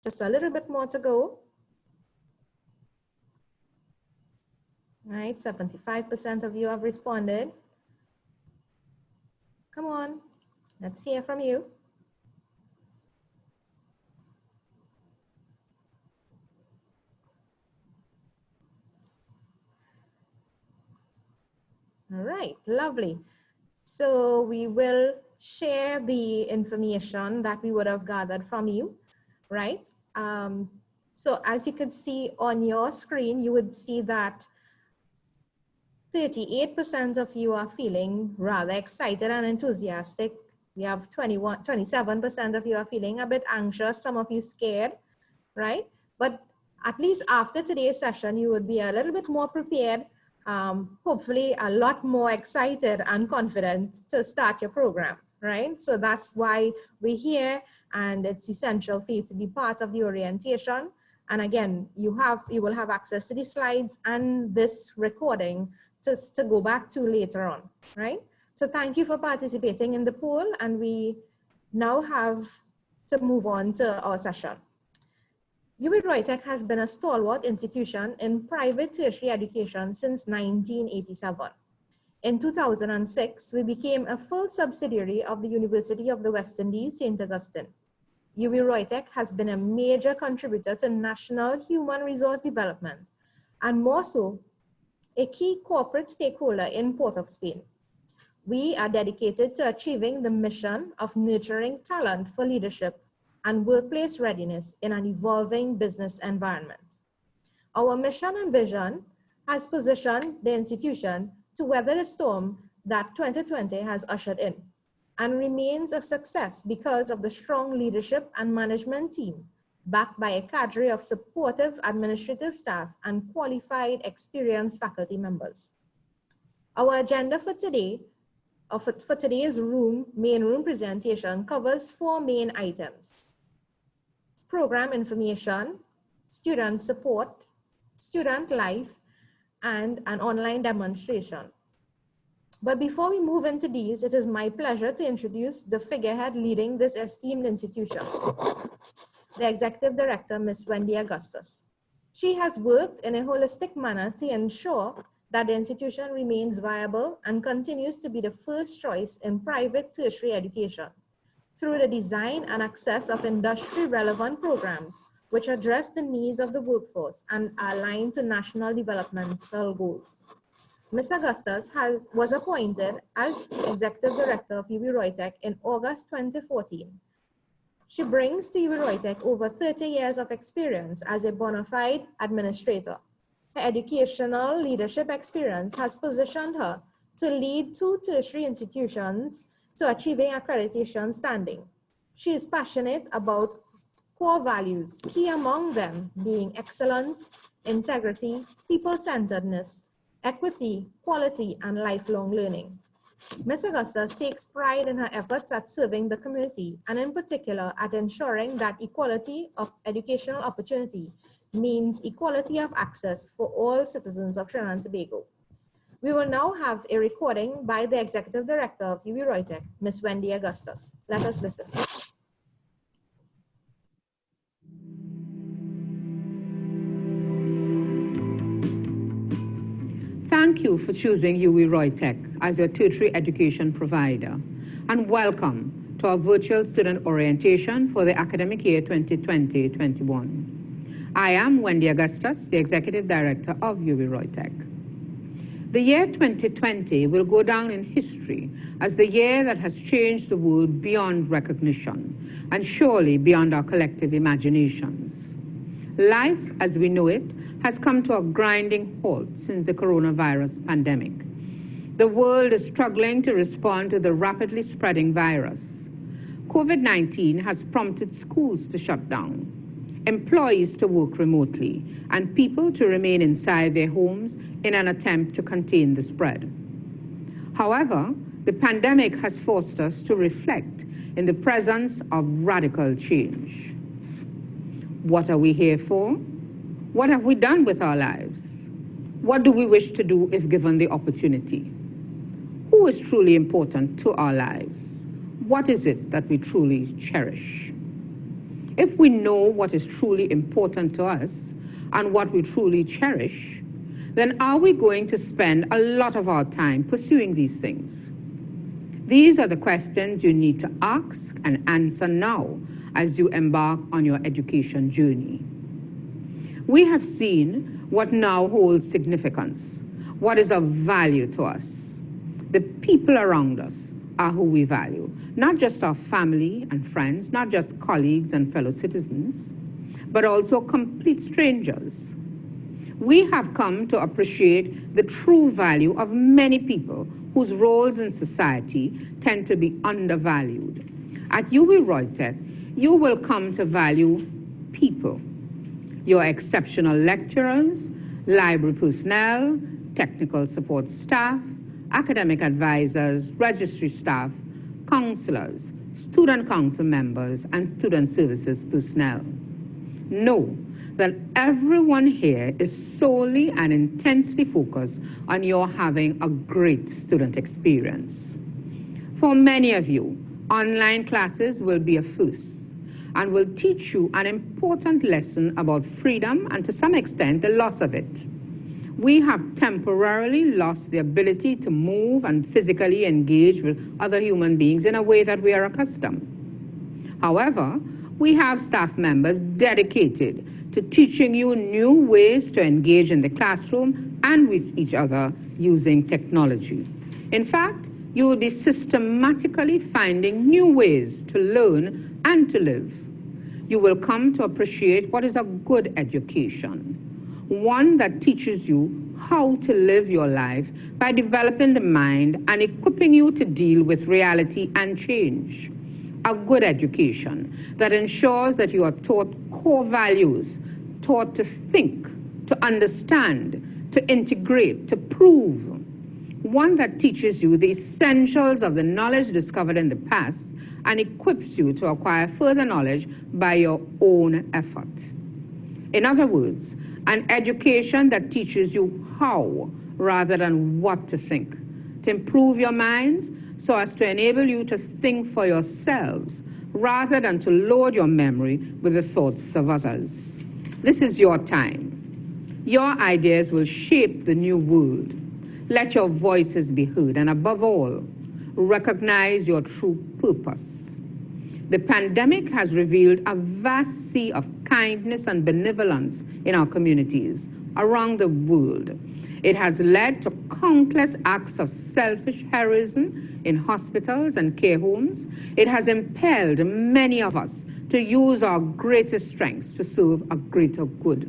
Just a little bit more to go. Right, 75% of you have responded. Come on, let's hear from you. All right, lovely. So we will share the information that we would have gathered from you, right? So as you can see on your screen, you would see that 38% of you are feeling rather excited and enthusiastic. We have 27% of you are feeling a bit anxious, some of you scared, right? But at least after today's session, you would be a little bit more prepared, hopefully a lot more excited and confident to start your program, right? So that's why we're here, and it's essential for you to be part of the orientation. And again, you will have access to the slides and this recording to go back to later on, right? So thank you for participating in the poll, and we now have to move on to our session. UWI-ROYTEC has been a stalwart institution in private tertiary education since 1987. In 2006, we became a full subsidiary of the University of the West Indies, St. Augustine. UWI-ROYTEC has been a major contributor to national human resource development, and more so, a key corporate stakeholder in Port of Spain. We are dedicated to achieving the mission of nurturing talent for leadership and workplace readiness in an evolving business environment. Our mission and vision has positioned the institution to weather the storm that 2020 has ushered in, and remains a success because of the strong leadership and management team, backed by a cadre of supportive administrative staff and qualified, experienced faculty members. Our agenda for today, for today's main room presentation, covers 4 main items: program information, student support, student life, and an online demonstration. But before we move into these, it is my pleasure to introduce the figurehead leading this esteemed institution, the Executive Director, Ms. Wendy Augustus. She has worked in a holistic manner to ensure that the institution remains viable and continues to be the first choice in private tertiary education through the design and access of industry-relevant programs which address the needs of the workforce and are aligned to national developmental goals. Ms. Augustus was appointed as Executive Director of UWI-ROYTEC in August 2014. She brings to UWI-ROYTEC over 30 years of experience as a bona fide administrator. Her educational leadership experience has positioned her to lead 2 tertiary institutions to achieving accreditation standing. She is passionate about core values, key among them being excellence, integrity, people-centeredness, equity, quality, and lifelong learning. Ms. Augustus takes pride in her efforts at serving the community, and in particular at ensuring that equality of educational opportunity means equality of access for all citizens of Trinidad and Tobago. We will now have a recording by the Executive Director of UWI-ROYTEC, Ms. Wendy Augustus. Let us listen. Thank you for choosing UWI-ROYTEC as your tertiary education provider, and welcome to our virtual student orientation for the academic year 2020-21. I am Wendy Augustus, the Executive Director of UWI-ROYTEC. The year 2020 will go down in history as the year that has changed the world beyond recognition, and surely beyond our collective imaginations. Life, as we know it, has come to a grinding halt since the coronavirus pandemic. The world is struggling to respond to the rapidly spreading virus. COVID-19 has prompted schools to shut down, employees to work remotely, and people to remain inside their homes in an attempt to contain the spread. However, the pandemic has forced us to reflect in the presence of radical change. What are we here for? What have we done with our lives? What do we wish to do if given the opportunity? Who is truly important to our lives? What is it that we truly cherish? If we know what is truly important to us and what we truly cherish, then are we going to spend a lot of our time pursuing these things? These are the questions you need to ask and answer now as you embark on your education journey. We have seen what now holds significance, what is of value to us. The people around us are who we value, not just our family and friends, not just colleagues and fellow citizens, but also complete strangers. We have come to appreciate the true value of many people whose roles in society tend to be undervalued. At UWI-ROYTEC, you will come to value people. Your exceptional lecturers, library personnel, technical support staff, academic advisors, registry staff, counselors, student council members, and student services personnel. Know that everyone here is solely and intensely focused on your having a great student experience. For many of you, online classes will be a first and will teach you an important lesson about freedom and to some extent the loss of it. We have temporarily lost the ability to move and physically engage with other human beings in a way that we are accustomed. However, we have staff members dedicated to teaching you new ways to engage in the classroom and with each other using technology. In fact, you will be systematically finding new ways to learn and to live. You will come to appreciate what is a good education, one that teaches you how to live your life by developing the mind and equipping you to deal with reality and change. A good education that ensures that you are taught core values, taught to think, to understand, to integrate, to prove. One that teaches you the essentials of the knowledge discovered in the past and equips you to acquire further knowledge by your own effort. In other words, an education that teaches you how rather than what to think, to improve your minds so as to enable you to think for yourselves rather than to load your memory with the thoughts of others. This is your time. Your ideas will shape the new world. Let your voices be heard, and above all, recognize your true purpose. The pandemic has revealed a vast sea of kindness and benevolence in our communities around the world. It has led to countless acts of selfish heroism in hospitals and care homes. It has impelled many of us to use our greatest strengths to serve a greater good.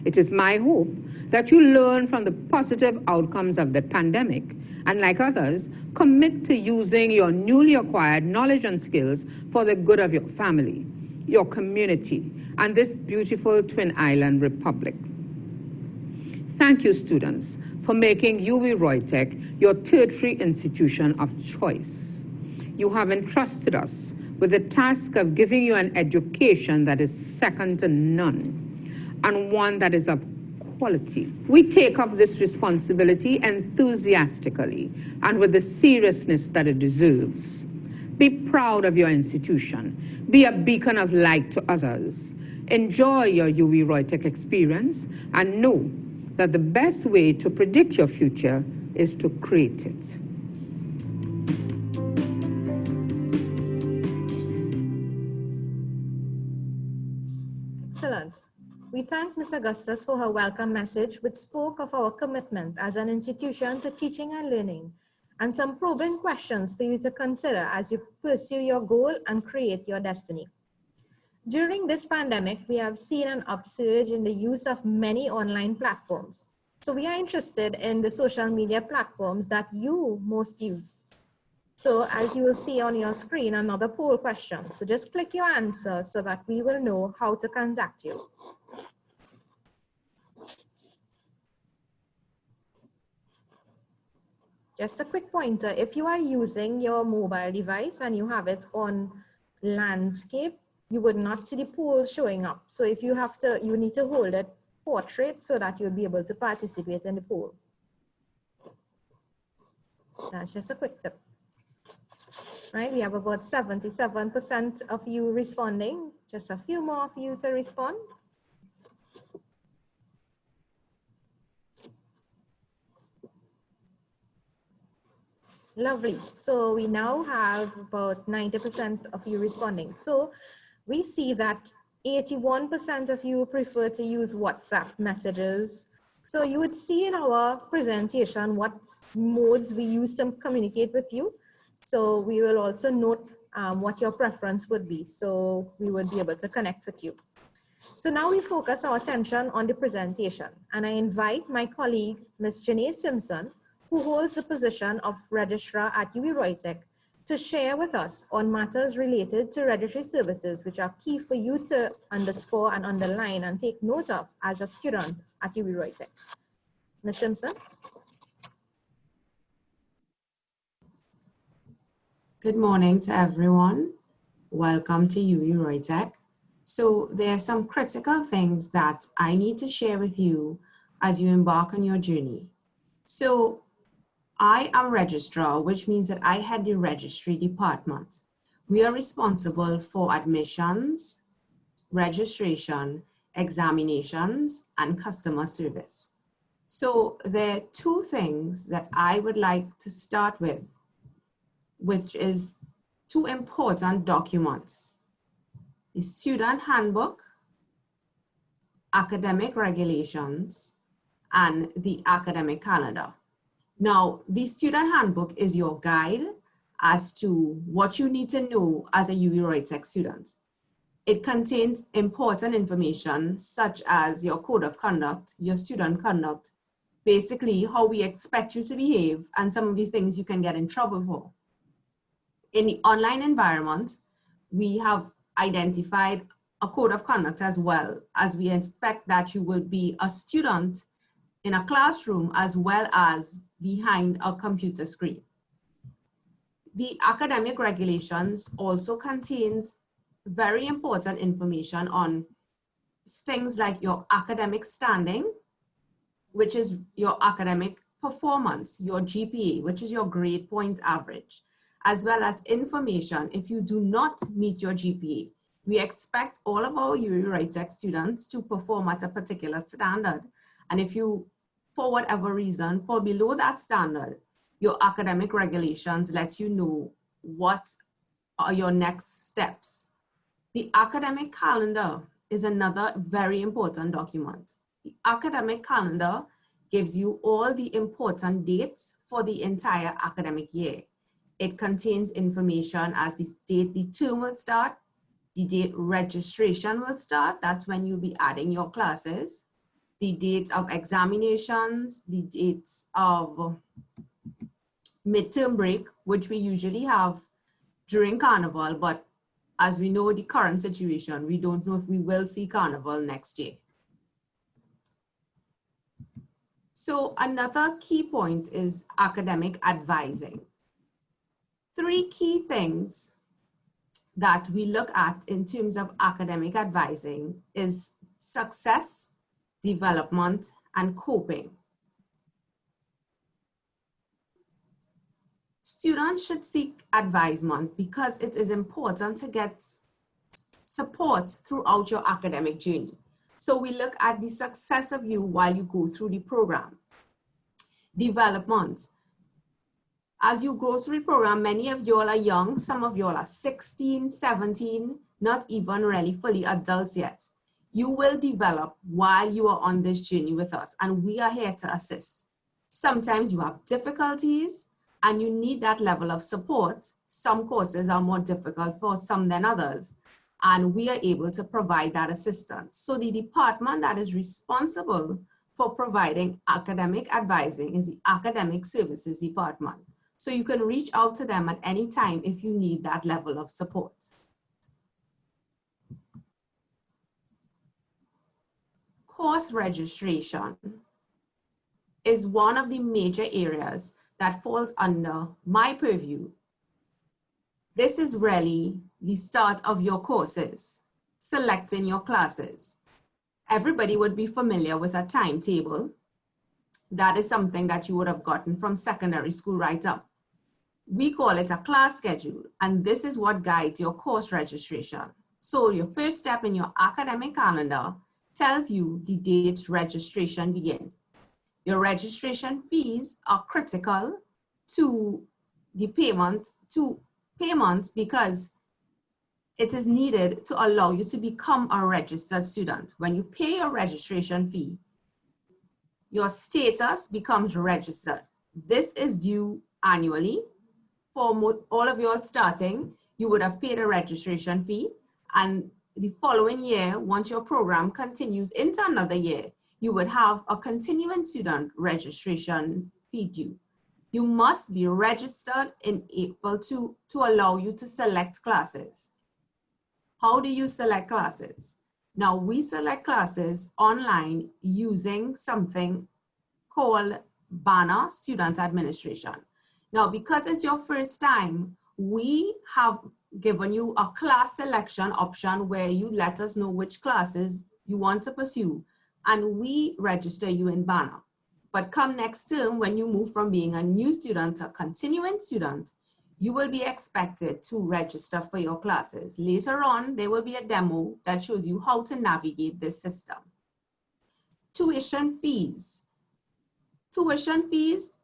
It is my hope that you learn from the positive outcomes of the pandemic and, like others, commit to using your newly acquired knowledge and skills for the good of your family, your community, and this beautiful Twin Island Republic. Thank you, students, for making UWI-ROYTEC your tertiary institution of choice. You have entrusted us with the task of giving you an education that is second to none, and one that is of quality. We take up this responsibility enthusiastically and with the seriousness that it deserves. Be proud of your institution. Be a beacon of light to others. Enjoy your UWI-ROYTEC experience and know that the best way to predict your future is to create it. Excellent. We thank Ms. Augustus for her welcome message, which spoke of our commitment as an institution to teaching and learning, and some probing questions for you to consider as you pursue your goal and create your destiny. During this pandemic, we have seen an upsurge in the use of many online platforms. So we are interested in the social media platforms that you most use. So as you will see on your screen, another poll question. So just click your answer so that we will know how to contact you. Just a quick pointer, if you are using your mobile device and you have it on landscape, you would not see the poll showing up. So if you have to, you need to hold it portrait so that you'll be able to participate in the poll. That's just a quick tip. Right, we have about 77% of you responding. Just a few more of you to respond. Lovely. So we now have about 90% of you responding. So we see that 81% of you prefer to use WhatsApp messages. So you would see in our presentation what modes we use to communicate with you. So we will also note what your preference would be. So we would be able to connect with you. So now we focus our attention on the presentation, and I invite my colleague, Ms. Janae Simpson, who holds the position of Registrar at UWI-ROYTEC, to share with us on matters related to registry services, which are key for you to underscore and underline and take note of as a student at UWI-ROYTEC. Ms. Simpson? Good morning to everyone. Welcome to UWI-ROYTEC. So there are some critical things that I need to share with you as you embark on your journey. So I am registrar, which means that I head the registry department. We are responsible for admissions, registration, examinations, and customer service. So there are two things that I would like to start with, which is two important documents: the student handbook, academic regulations, and the academic calendar. Now, the student handbook is your guide as to what you need to know as a UWI-ROYTEC student. It contains important information such as your code of conduct, your student conduct, basically how we expect you to behave, and some of the things you can get in trouble for. In the online environment, we have identified a code of conduct as well, as we expect that you will be a student in a classroom as well as behind a computer screen. The academic regulations also contains very important information on things like your academic standing, which is your academic performance, your GPA, which is your grade point average, as well as information if you do not meet your GPA. We expect all of our UWI-ROYTEC students to perform at a particular standard. And if you, for whatever reason, fall below that standard, your academic regulations let you know what are your next steps. The academic calendar is another very important document. The academic calendar gives you all the important dates for the entire academic year. It contains information as the date the term will start, the date registration will start, that's when you'll be adding your classes, the date of examinations, the dates of midterm break, which we usually have during Carnival, but as we know the current situation, we don't know if we will see Carnival next year. So another key point is academic advising. Three key things that we look at in terms of academic advising is success, development, and coping. Students should seek advisement because it is important to get support throughout your academic journey. So we look at the success of you while you go through the program. Development. As you go through the program, many of y'all are young, some of y'all are 16, 17, not even really fully adults yet. You will develop while you are on this journey with us, and we are here to assist. Sometimes you have difficulties and you need that level of support. Some courses are more difficult for some than others, and we are able to provide that assistance. So the department that is responsible for providing academic advising is the Academic Services Department. So you can reach out to them at any time if you need that level of support. Course registration is one of the major areas that falls under my purview. This is really the start of your courses, selecting your classes. Everybody would be familiar with a timetable. That is something that you would have gotten from secondary school right up. We call it a class schedule, and this is what guides your course registration. So your first step in your academic calendar tells you the date registration begin. Your registration fees are critical to the payment because it is needed to allow you to become a registered student. When you pay your registration fee, your status becomes registered. This is due annually. For all of you all starting, you would have paid a registration fee, and the following year, once your program continues into another year, you would have a continuing student registration fee due. You must be registered in April to allow you to select classes. How do you select classes? Now, we select classes online using something called Banner Student Administration. Now, because it's your first time, we have given you a class selection option where you let us know which classes you want to pursue, and we register you in Banner. But come next term, when you move from being a new student to a continuing student, you will be expected to register for your classes. Later on, there will be a demo that shows you how to navigate this system. Tuition fees. Tuition fees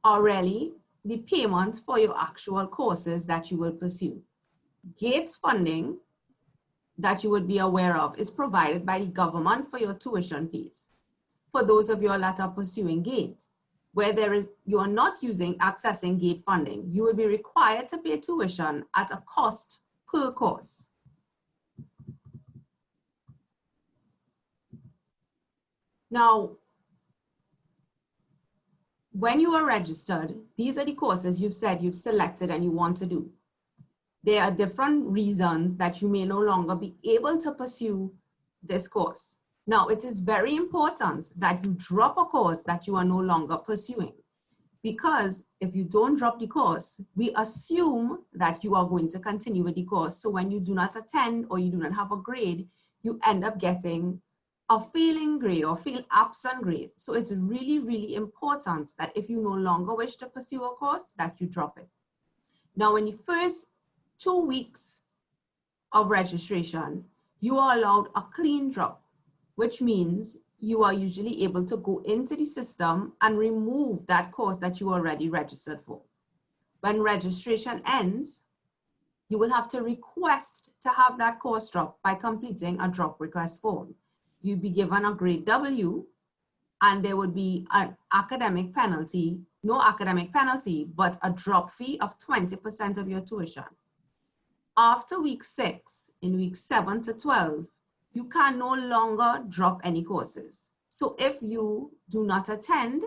are really the payment for your actual courses that you will pursue. GATE funding that you would be aware of is provided by the government for your tuition fees. For those of you that are pursuing GATE, where you are not accessing GATE funding, you will be required to pay tuition at a cost per course. Now, when you are registered, these are the courses you've said you've selected and you want to do. There are different reasons that you may no longer be able to pursue this course. Now, it is very important that you drop a course that you are no longer pursuing, because if you don't drop the course, we assume that you are going to continue with the course. So when you do not attend or you do not have a grade, you end up getting a failing grade or fail absent grade. So it's really, really important that if you no longer wish to pursue a course, that you drop it. Now, in the first 2 weeks of registration, you are allowed a clean drop, which means you are usually able to go into the system and remove that course that you already registered for. When registration ends, you will have to request to have that course dropped by completing a drop request form. You'll be given a grade W, and there would be an academic penalty, no academic penalty, but a drop fee of 20% of your tuition. After week 6, in weeks 7 to 12, you can no longer drop any courses. So if you do not attend,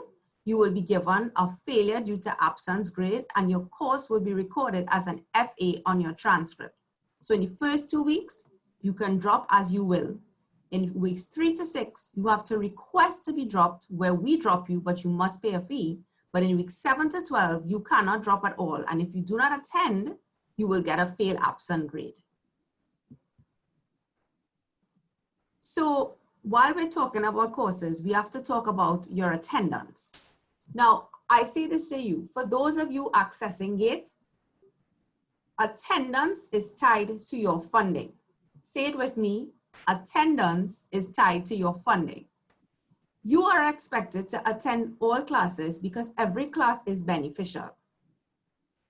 you will be given a failure due to absence grade, and your course will be recorded as an FA on your transcript. So in the first 2 weeks, you can drop as you will. In weeks 3 to 6, you have to request to be dropped, where we drop you, but you must pay a fee. But in weeks 7 to 12, you cannot drop at all. And if you do not attend, you will get a fail absent grade. So while we're talking about courses, we have to talk about your attendance. Now, I say this to you, for those of you accessing GATE, attendance is tied to your funding. Say it with me, attendance is tied to your funding. You are expected to attend all classes because every class is beneficial.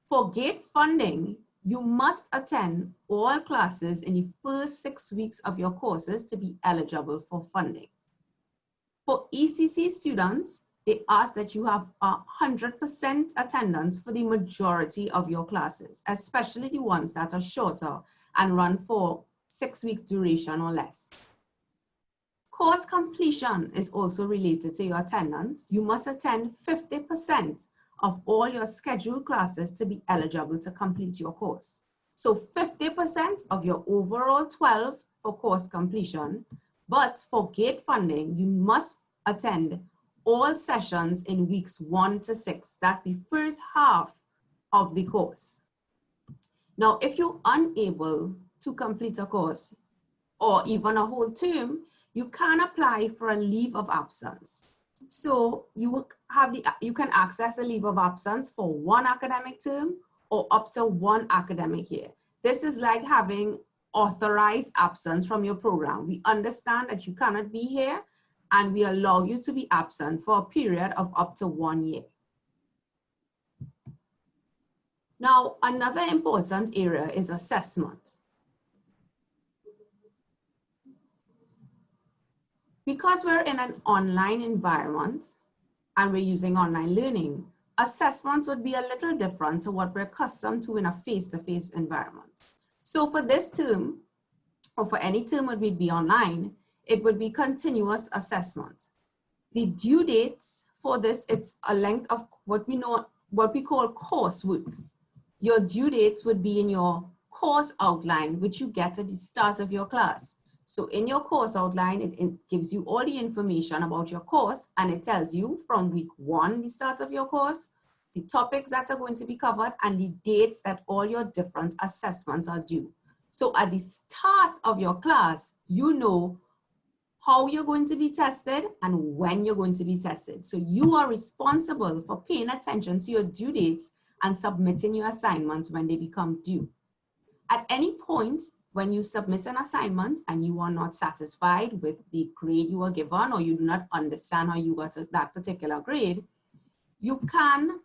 For GATE funding, you must attend all classes in the first 6 weeks of your courses to be eligible for funding. For ECC students, they ask that you have 100% attendance for the majority of your classes, especially the ones that are shorter and run for 6 weeks duration or less. Course completion is also related to your attendance. You must attend 50% of all your scheduled classes to be eligible to complete your course. So 50% of your overall 12 for course completion, but for GATE funding, you must attend all sessions in weeks 1 to 6. That's the first half of the course. Now, if you're unable to complete a course or even a whole term, you can apply for a leave of absence. So you can access a leave of absence for 1 academic term or up to 1 academic year. This is like having authorized absence from your program. We understand that you cannot be here, and we allow you to be absent for a period of up to 1 year. Now, another important area is assessment. Because we're in an online environment and we're using online learning, assessments would be a little different to what we're accustomed to in a face-to-face environment. So for this term, or for any term that would be online, it would be continuous assessment. The due dates for this, it's a length of what we call coursework. Your due dates would be in your course outline, which you get at the start of your class. So in your course outline, it gives you all the information about your course, and it tells you from week 1, the start of your course, the topics that are going to be covered, and the dates that all your different assessments are due. So at the start of your class, you know how you're going to be tested and when you're going to be tested. So you are responsible for paying attention to your due dates and submitting your assignments when they become due. At any point when you submit an assignment and you are not satisfied with the grade you were given, or you do not understand how you got that particular grade, you can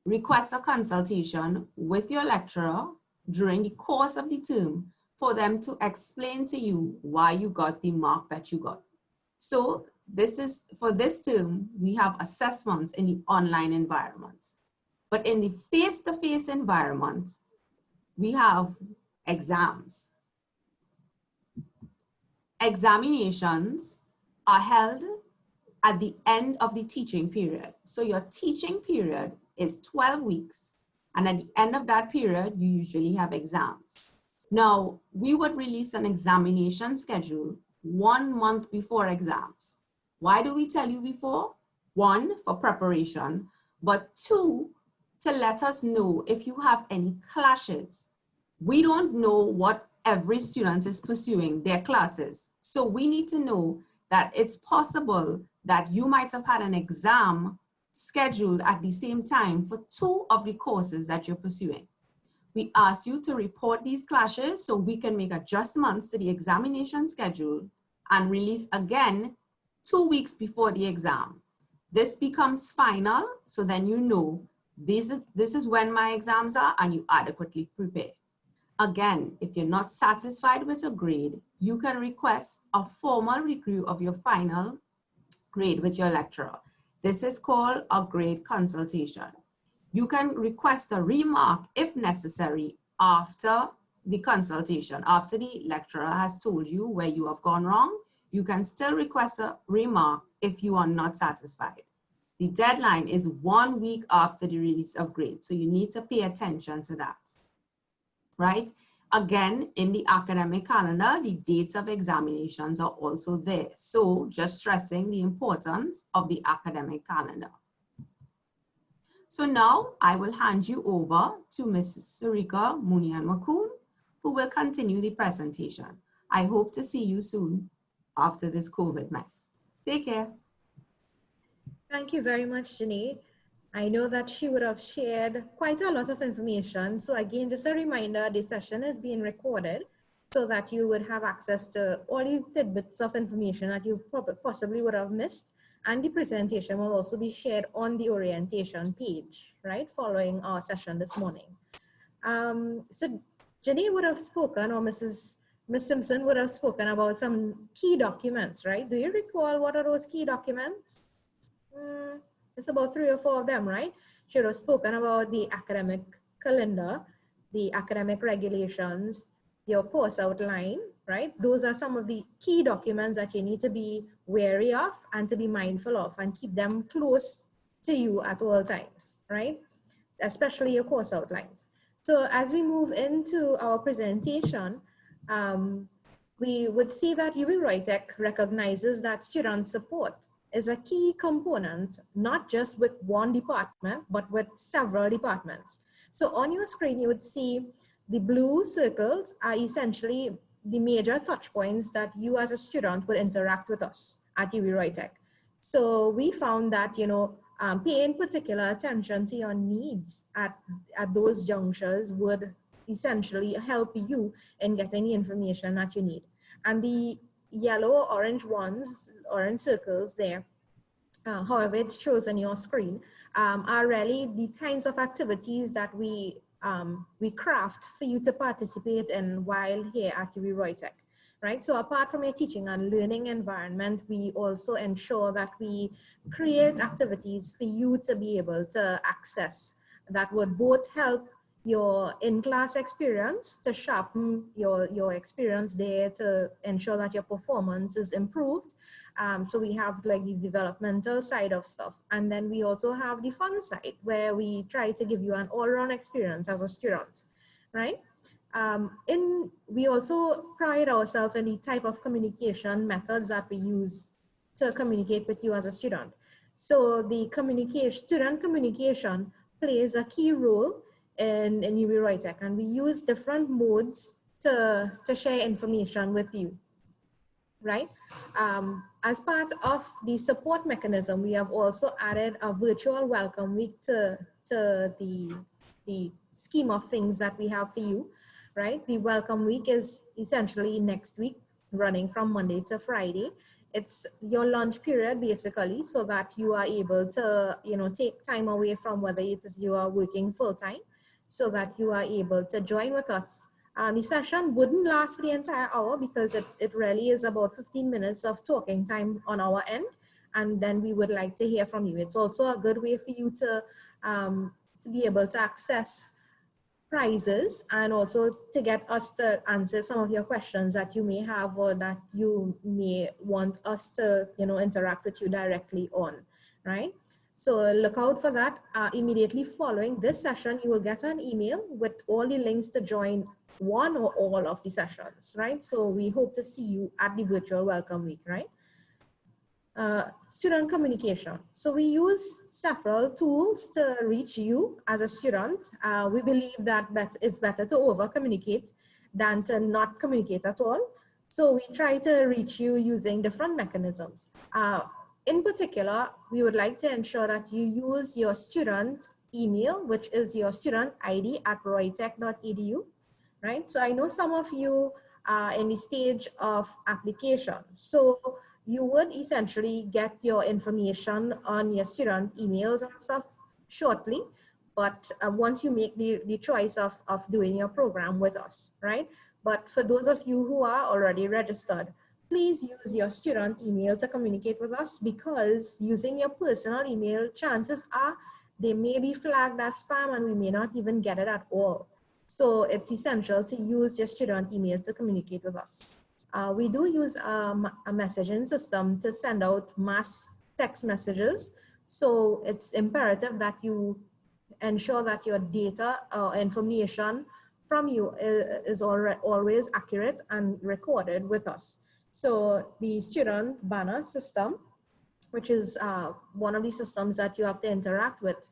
request a consultation with your lecturer during the course of the term for them to explain to you why you got the mark that you got. So for this term, we have assessments in the online environment. But in the face-to-face environment, we have exams. Examinations are held at the end of the teaching period. So your teaching period is 12 weeks. And at the end of that period, you usually have exams. Now, we would release an examination schedule 1 month before exams. Why do we tell you before? 1, for preparation, but 2, to let us know if you have any clashes. We don't know what every student is pursuing, their classes. So we need to know that it's possible that you might have had an exam scheduled at the same time for 2 of the courses that you're pursuing. We ask you to report these clashes so we can make adjustments to the examination schedule and release again 2 weeks before the exam. This becomes final, so then you know this is when my exams are, and you adequately prepare. Again, if you're not satisfied with your grade, you can request a formal review of your final grade with your lecturer. This is called a grade consultation. You can request a remark if necessary after the consultation. After the lecturer has told you where you have gone wrong, you can still request a remark if you are not satisfied. The deadline is 1 week after the release of grades, so you need to pay attention to that, right? Again, in the academic calendar, the dates of examinations are also there. So just stressing the importance of the academic calendar. So now I will hand you over to Mrs. Surika Munian-Makoon, who will continue the presentation. I hope to see you soon after this COVID mess. Take care. Thank you very much, Janae. I know that she would have shared quite a lot of information. So again, just a reminder, this session is being recorded so that you would have access to all these tidbits of information that you possibly would have missed. And the presentation will also be shared on the orientation page, right, following our session this morning. So Jenny would have spoken, or Miss Simpson would have spoken about some key documents, right? Do you recall what are those key documents? It's about 3 or 4 of them, right? She would have spoken about the academic calendar, the academic regulations, your course outline, right? Those are some of the key documents that you need to be wary of and to be mindful of and keep them close to you at all times, right? Especially your course outlines. So as we move into our presentation, we would see that UWI-ROYTEC recognizes that student support is a key component, not just with one department, but with several departments. So on your screen, you would see the blue circles are essentially the major touch points that you as a student would interact with us at UWI-ROYTEC. So we found that, paying particular attention to your needs at those junctures would essentially help you in getting the information that you need. And the yellow or orange ones, orange circles there, however it shows on your screen, are really the kinds of activities that we craft for you to participate in while here at UWI-ROYTEC, right? So apart from a teaching and learning environment, we also ensure that we create activities for you to be able to access that would both help your in-class experience, to sharpen your experience there, to ensure that your performance is improved. So we have like the developmental side of stuff. And then we also have the fun side where we try to give you an all-around experience as a student, right? We also pride ourselves in the type of communication methods that we use to communicate with you as a student. So the student communication plays a key role in UWI-ROYTEC, and we use different modes to share information with you, right? As part of the support mechanism, we have also added a virtual welcome week to the scheme of things that we have for you, right? The welcome week is essentially next week, running from Monday to Friday. It's your lunch period basically, so that you are able to, take time away from whether it is you are working full time, so that you are able to join with us. The session wouldn't last for the entire hour because it really is about 15 minutes of talking time on our end, and then we would like to hear from you. It's also a good way for you to be able to access prizes, and also to get us to answer some of your questions that you may have, or that you may want us to interact with you directly on, right? So look out for that. Immediately following this session, you will get an email with all the links to join one or all of the sessions, right? So we hope to see you at the virtual welcome week, right? Student communication. So we use several tools to reach you as a student. We believe that it's better to over communicate than to not communicate at all. So we try to reach you using different mechanisms. In particular, we would like to ensure that you use your student email, which is your student ID at roytec.edu, right? So I know some of you are in the stage of application. So you would essentially get your information on your student emails and stuff shortly, but once you make the choice of doing your program with us, right? But for those of you who are already registered, please use your student email to communicate with us, because using your personal email, chances are they may be flagged as spam and we may not even get it at all. So it's essential to use your student email to communicate with us. We do use a messaging system to send out mass text messages. So it's imperative that you ensure that your data or information from you is always accurate and recorded with us. So the student banner system, which is one of the systems that you have to interact with,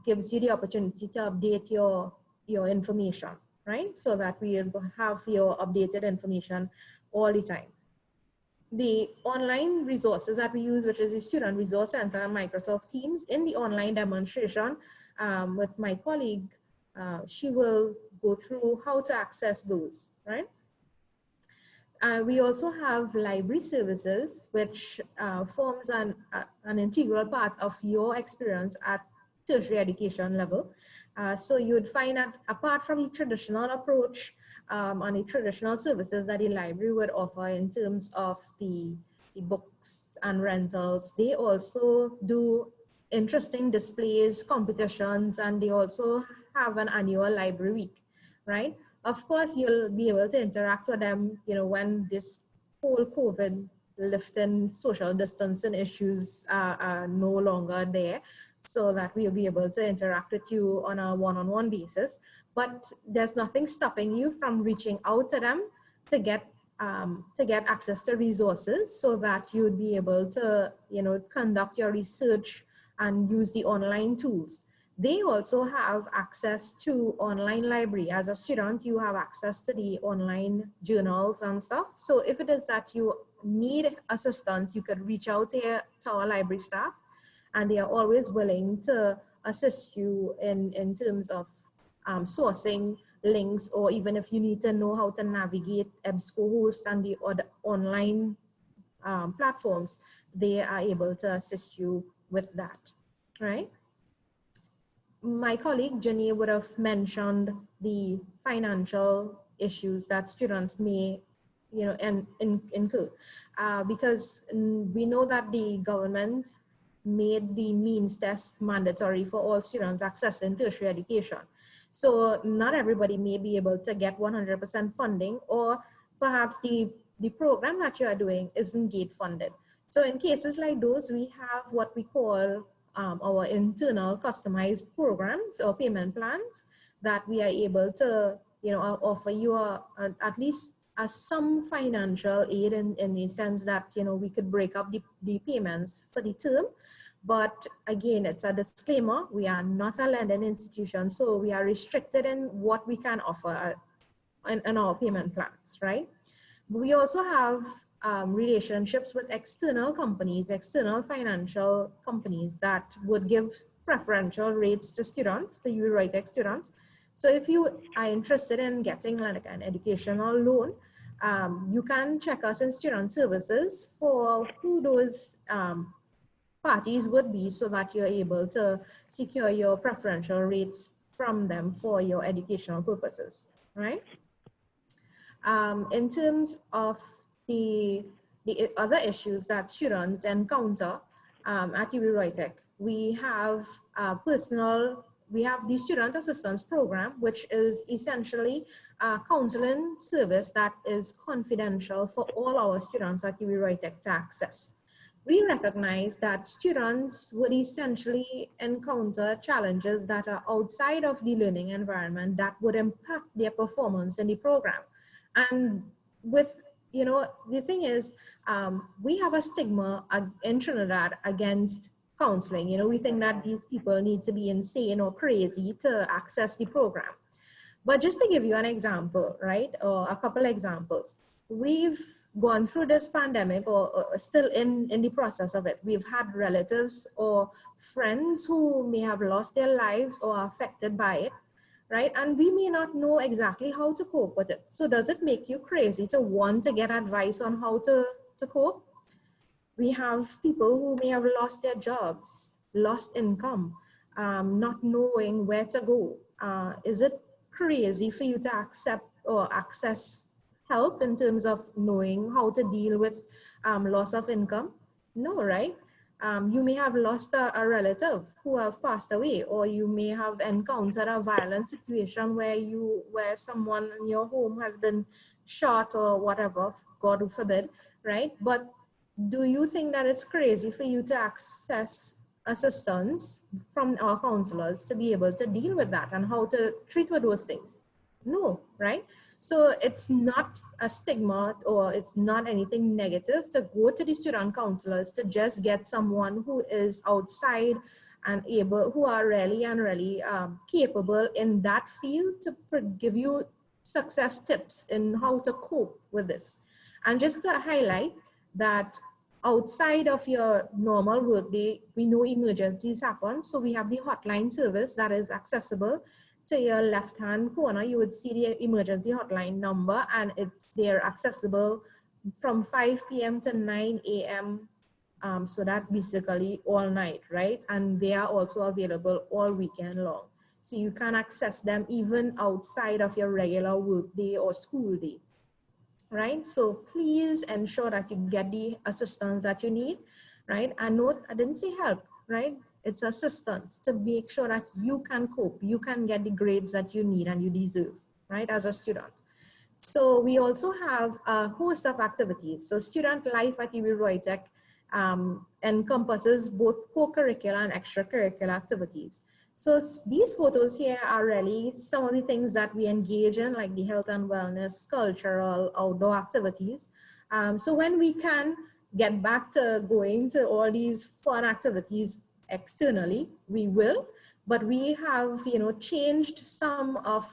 gives you the opportunity to update your information, right? So that we have your updated information all the time. The online resources that we use, which is the Student Resource Center and Microsoft Teams, in the online demonstration with my colleague, she will go through how to access those, right? We also have library services, which forms an integral part of your experience at tertiary education level. So you would find that apart from the traditional approach and the traditional services that the library would offer in terms of the books and rentals, they also do interesting displays, competitions, and they also have an annual library week, right? Of course, you'll be able to interact with them, when this whole COVID lifting social distancing issues are no longer there, so that we'll be able to interact with you on a one-on-one basis. But there's nothing stopping you from reaching out to them to get access to resources, so that you would be able to, conduct your research and use the online tools. They also have access to online library. As a student, you have access to the online journals and stuff. So if it is that you need assistance, you could reach out here to our library staff, and they are always willing to assist you in terms of sourcing links, or even if you need to know how to navigate EBSCOhost and the other online platforms, they are able to assist you with that, right? My colleague Jenny would have mentioned the financial issues that students may, incur, because we know that the government made the means test mandatory for all students accessing tertiary education. So not everybody may be able to get 100% funding, or perhaps the program that you are doing isn't gate funded. So in cases like those, we have what we call our internal customized programs or payment plans that we are able to, offer you at least some financial aid in the sense that, we could break up the payments for the term. But again, it's a disclaimer, we are not a lending institution, so we are restricted in what we can offer in our payment plans, right? We also have relationships with external companies, external financial companies that would give preferential rates to students, the UWI-ROYTEC students. So if you are interested in getting like an educational loan, you can check us in student services for who those parties would be, so that you're able to secure your preferential rates from them for your educational purposes, right? In terms of the other issues that students encounter at UWI-ROYTEC, we have the Student Assistance Program, which is essentially a counseling service that is confidential for all our students at UWI-ROYTEC to access. We recognize that students would essentially encounter challenges that are outside of the learning environment that would impact their performance in the program. And with, the thing is, we have a stigma in Trinidad against counseling. We think that these people need to be insane or crazy to access the program. But just to give you an example, right, or a couple examples, we've gone through this pandemic or still in the process of it. We've had relatives or friends who may have lost their lives or are affected by it, right? And we may not know exactly how to cope with it. So does it make you crazy to want to get advice on how to cope? We have people who may have lost their jobs, lost income, not knowing where to go. Is it crazy for you to accept or access help in terms of knowing how to deal with loss of income? No, right? You may have lost a relative who have passed away, or you may have encountered a violent situation where someone in your home has been shot or whatever, God forbid, right? But do you think that it's crazy for you to access assistance from our counselors to be able to deal with that and how to treat with those things? No, right? So it's not a stigma, or it's not anything negative to go to the student counselors to just get someone who is outside and who are really capable in that field to give you success tips in how to cope with this. And just to highlight that outside of your normal workday, we know emergencies happen. So we have the hotline service that is accessible. To your left-hand corner, you would see the emergency hotline number, and they're accessible from 5 p.m. to 9 a.m. So that basically all night, right? And they are also available all weekend long. So you can access them even outside of your regular work day or school day, right? So please ensure that you get the assistance that you need, right? And note, I didn't say help, right? It's assistance to make sure that you can cope, you can get the grades that you need and you deserve, right, as a student. So we also have a host of activities. So student life at UWI-ROYTEC encompasses both co-curricular and extracurricular activities. So these photos here are really some of the things that we engage in, like the health and wellness, cultural, outdoor activities. So when we can get back to going to all these fun activities externally, we will, but we have, changed some of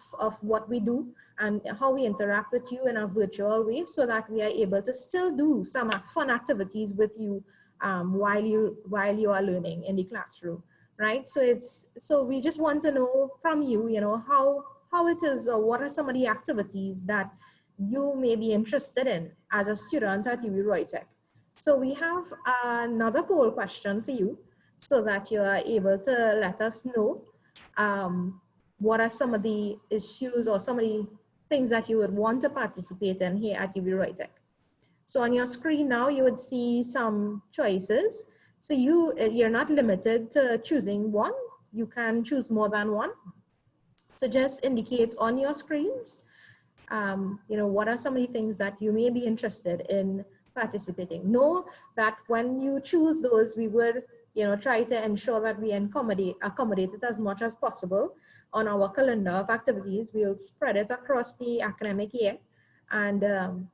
what we do and how we interact with you in a virtual way, so that we are able to still do some fun activities with you while you are learning in the classroom, right? So we just want to know from you, how it is, or what are some of the activities that you may be interested in as a student at UWI-ROYTEC. So we have another poll question for you so that you are able to let us know what are some of the issues or some of the things that you would want to participate in here at UWI-ROYTEC. So on your screen now, you would see some choices. So you're not limited to choosing one. You can choose more than one. So just indicate on your screens, what are some of the things that you may be interested in participating. Know that when you choose those, we would try to ensure that we accommodate it as much as possible on our calendar of activities. We'll spread it across the academic year, and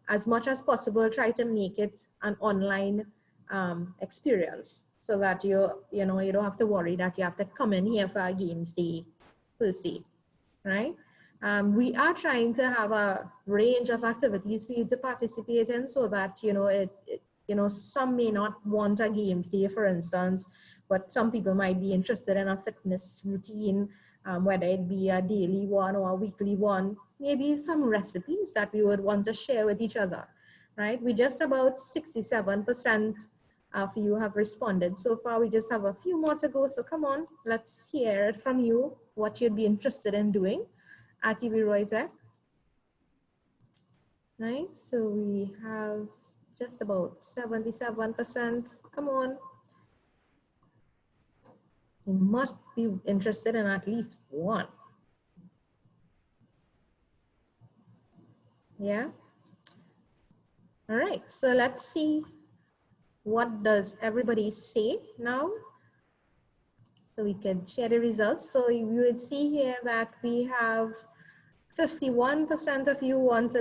as much as possible, try to make it an online experience so that you don't have to worry that you have to come in here for a games day per se, right? We are trying to have a range of activities for you to participate in so that, some may not want a games day, for instance, but some people might be interested in a fitness routine, whether it be a daily one or a weekly one, maybe some recipes that we would want to share with each other, right? We just about 67% of you have responded so far. We just have a few more to go. So come on, let's hear it from you, what you'd be interested in doing at UWI-ROYTEC. Right, so we have just about 77%. Come on. You must be interested in at least one. Yeah. All right, so let's see what does everybody say now. So we can share the results. So you would see here that we have 51% of you want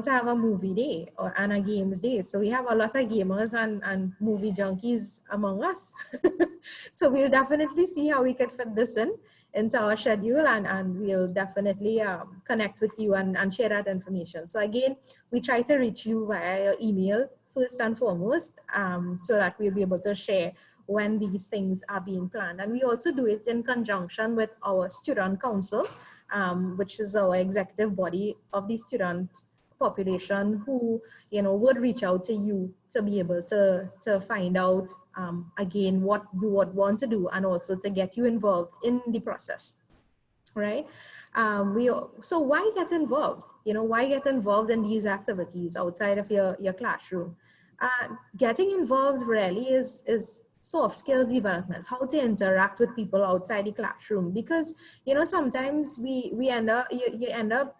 to have a movie day and a games day. So we have a lot of gamers and movie junkies among us. So we'll definitely see how we can fit this into our schedule, and we'll definitely connect with you and share that information. So again, we try to reach you via your email first and foremost, so that we'll be able to share when these things are being planned. And we also do it in conjunction with our student council, which is our executive body of the student population, who would reach out to you to be able to find out again what you would want to do, and also to get you involved in the process, right? So why get involved? Why get involved in these activities outside of your classroom? Getting involved really is soft skills development, how to interact with people outside the classroom, because sometimes we end up you end up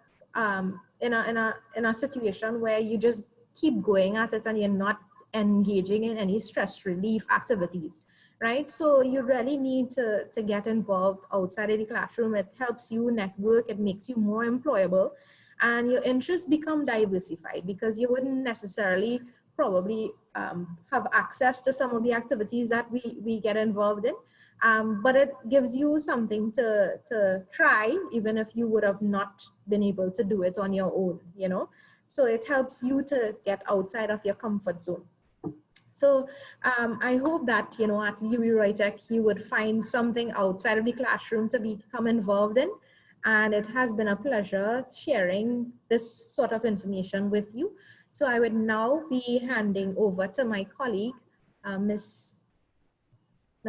in a situation where you just keep going at it and you're not engaging in any stress relief activities, right? So you really need to get involved outside of the classroom. It helps you network, it makes you more employable, and your interests become diversified, because you wouldn't necessarily probably have access to some of the activities that we get involved in. But it gives you something to try, even if you would have not been able to do it on your own, So it helps you to get outside of your comfort zone. So I hope that, at UWI-ROYTEC, you would find something outside of the classroom to become involved in. And it has been a pleasure sharing this sort of information with you. So I would now be handing over to my colleague, Ms.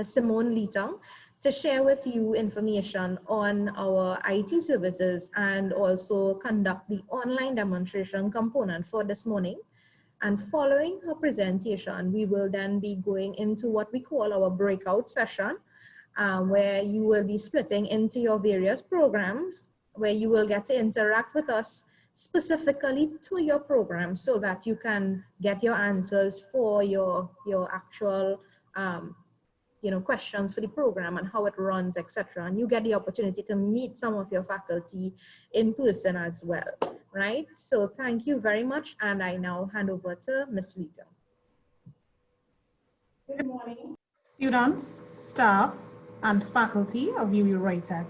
Simone Litang, to share with you information on our IT services and also conduct the online demonstration component for this morning. And following her presentation, we will then be going into what we call our breakout session, where you will be splitting into your various programs, where you will get to interact with us specifically to your program, so that you can get your answers for your actual questions for the program and how it runs, etc. And you get the opportunity to meet some of your faculty in person as well, right? So thank you very much, and I now hand over to Ms. Lita. Good morning, students, staff, and faculty of UWI-ROYTEC.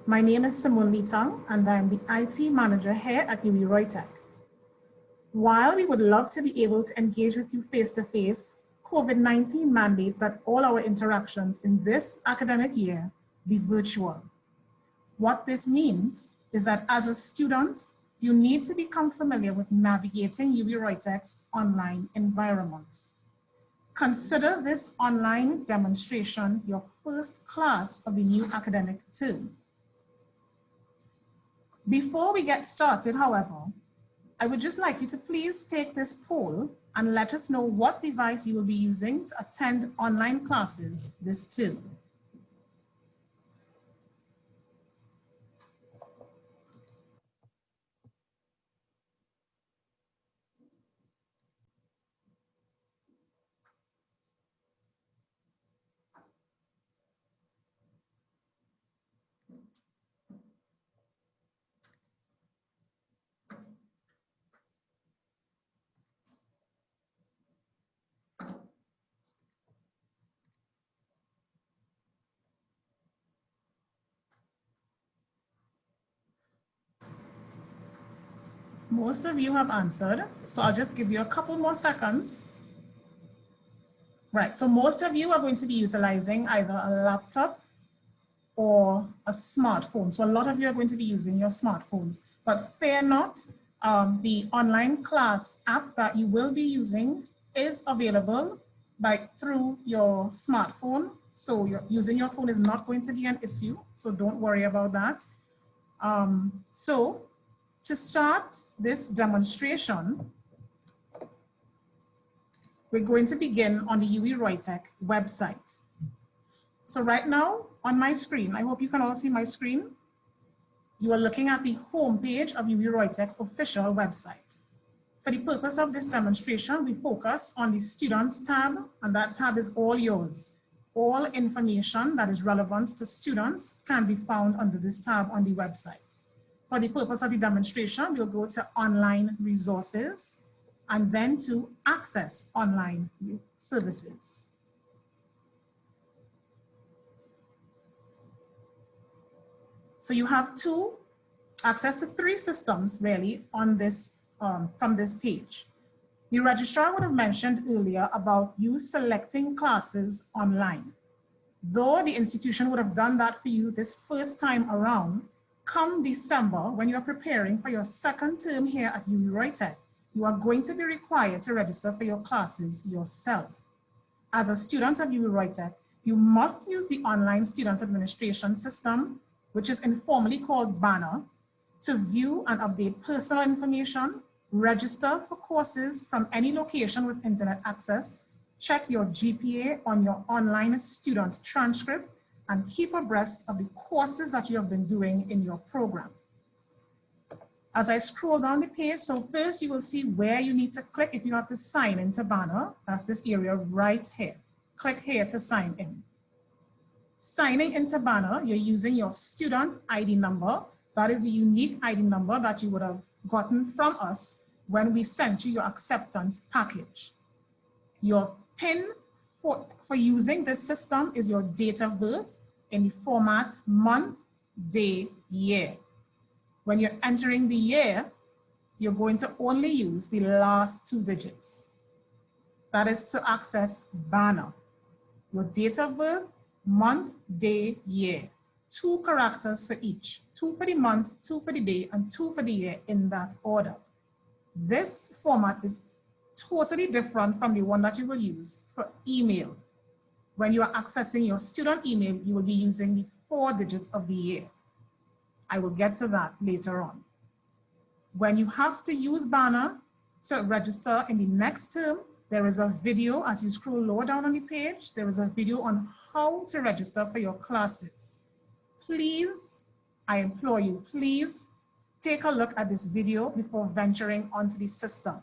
My name is Simone Litang, and I am the IT manager here at UWI-ROYTEC. While we would love to be able to engage with you face-to-face, COVID-19 mandates that all our interactions in this academic year be virtual. What this means is that as a student, you need to become familiar with navigating UWI-ROYTEC's online environment. Consider this online demonstration your first class of the new academic term. Before we get started, however, I would just like you to please take this poll and let us know what device you will be using to attend online classes this term. Most of you have answered, so I'll just give you a couple more seconds. Right, so most of you are going to be utilizing either a laptop or a smartphone. So a lot of you are going to be using your smartphones, but fear not, the online class app that you will be using is available through your smartphone. So using your phone is not going to be an issue, so don't worry about that. So to start this demonstration, we're going to begin on the UWI-ROYTEC website. So right now on my screen, I hope you can all see my screen. You are looking at the home page of UWI-ROYTEC's official website. For the purpose of this demonstration, we focus on the Students tab, and that tab is all yours. All information that is relevant to students can be found under this tab on the website. For the purpose of the demonstration, we'll go to Online Resources and then to Access Online Services. So you have access to three systems really on this, from this page. The registrar would have mentioned earlier about you selecting classes online. Though the institution would have done that for you this first time around, come December, when you're preparing for your second term here at UWI-ROYTEC, you are going to be required to register for your classes yourself. As a student of UWI-ROYTEC, you must use the online student administration system, which is informally called Banner, to view and update personal information, register for courses from any location with internet access, check your GPA on your online student transcript, and keep abreast of the courses that you have been doing in your program. As I scroll down the page, so first you will see where you need to click if you have to sign into Banner. That's this area right here. Click here to sign in. Signing into Banner, you're using your student ID number. That is the unique ID number that you would have gotten from us when we sent you your acceptance package. Your PIN for using this system is your date of birth in the format month, day, year. When you're entering the year, you're going to only use the last 2 digits. That is to access Banner. Your date of birth, month, day, year. 2 characters for each. 2 for the month, 2 for the day, and 2 for the year in that order. This format is totally different from the one that you will use for email. When you are accessing your student email, you will be using the 4 digits of the year. I will get to that later on. When you have to use Banner to register in the next term, there is a video as you scroll lower down on the page. There is a video on how to register for your classes. Please, I implore you, please take a look at this video before venturing onto the system.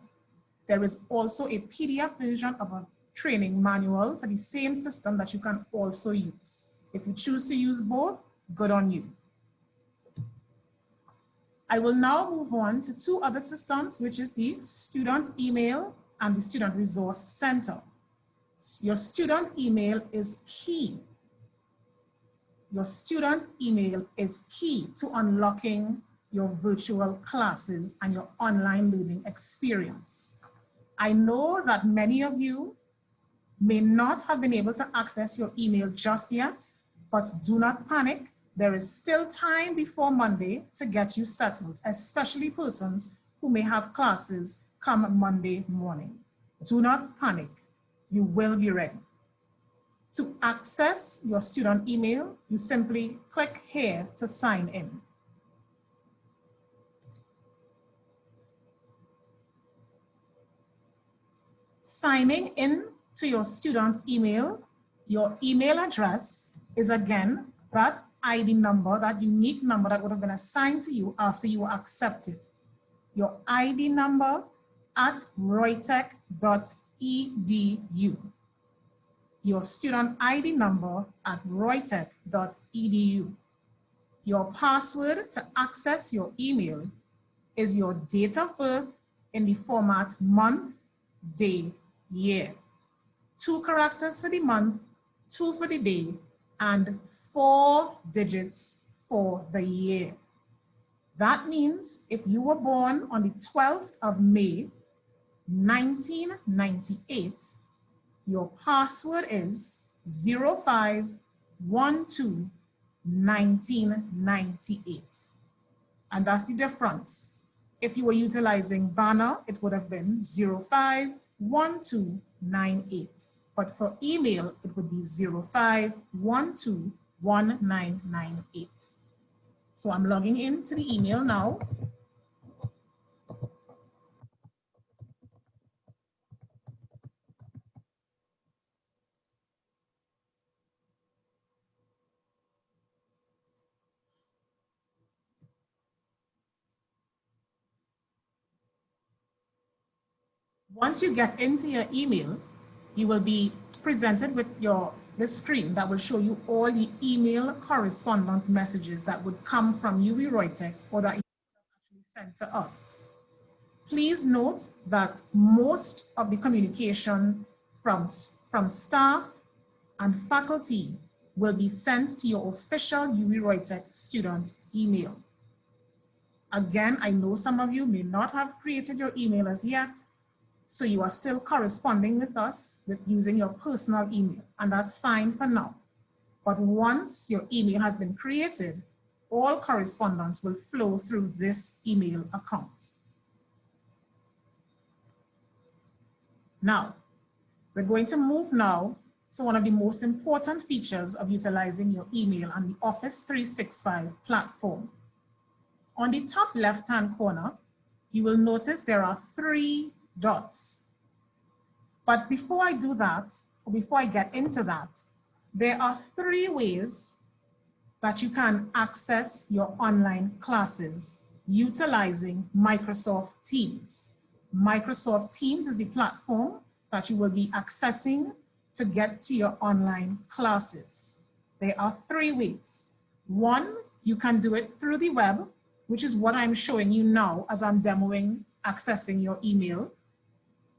There is also a PDF version of a training manual for the same system that you can also use. If you choose to use both, good on you. I will now move on to 2 other systems, which is the student email and the student resource center. Your student email is key. Your student email is key to unlocking your virtual classes and your online learning experience. I know that many of you may not have been able to access your email just yet, but do not panic. there is still time before Monday to get you settled, especially persons who may have classes come Monday morning. Do not panic. You will be ready. To access your student email, you simply click here to sign in. Signing in to your student email, your email address is again that ID number, that unique number that would have been assigned to you after you were accepted. Your ID number at roytec.edu. Your student ID number at roytec.edu. Your password to access your email is your date of birth in the format month, day, year. 2 characters for the month, 2 for the day, and 4 digits for the year. That means if you were born on the 12th of May, 1998, your password is 05121998. And that's the difference. If you were utilizing banner, it would have been 051298. But for email, it would be 05121998. So I'm logging into the email now. Once you get into your email, you will be presented with this screen that will show you all the email correspondent messages that would come from UWI-ROYTEC or that you actually sent to us. Please note that most of the communication from staff and faculty will be sent to your official UWI-ROYTEC student email. Again, I know some of you may not have created your email as yet, so you are still corresponding with us with using your personal email, and that's fine for now. But once your email has been created, all correspondence will flow through this email account. Now, we're going to move now to one of the most important features of utilizing your email on the Office 365 platform. On the top left-hand corner, you will notice there are 3 dots. But before I do that, or before I get into that, there are 3 ways that you can access your online classes utilizing Microsoft Teams. Microsoft Teams is the platform that you will be accessing to get to your online classes. There are 3 ways. 1, you can do it through the web, which is what I'm showing you now as I'm demoing accessing your email.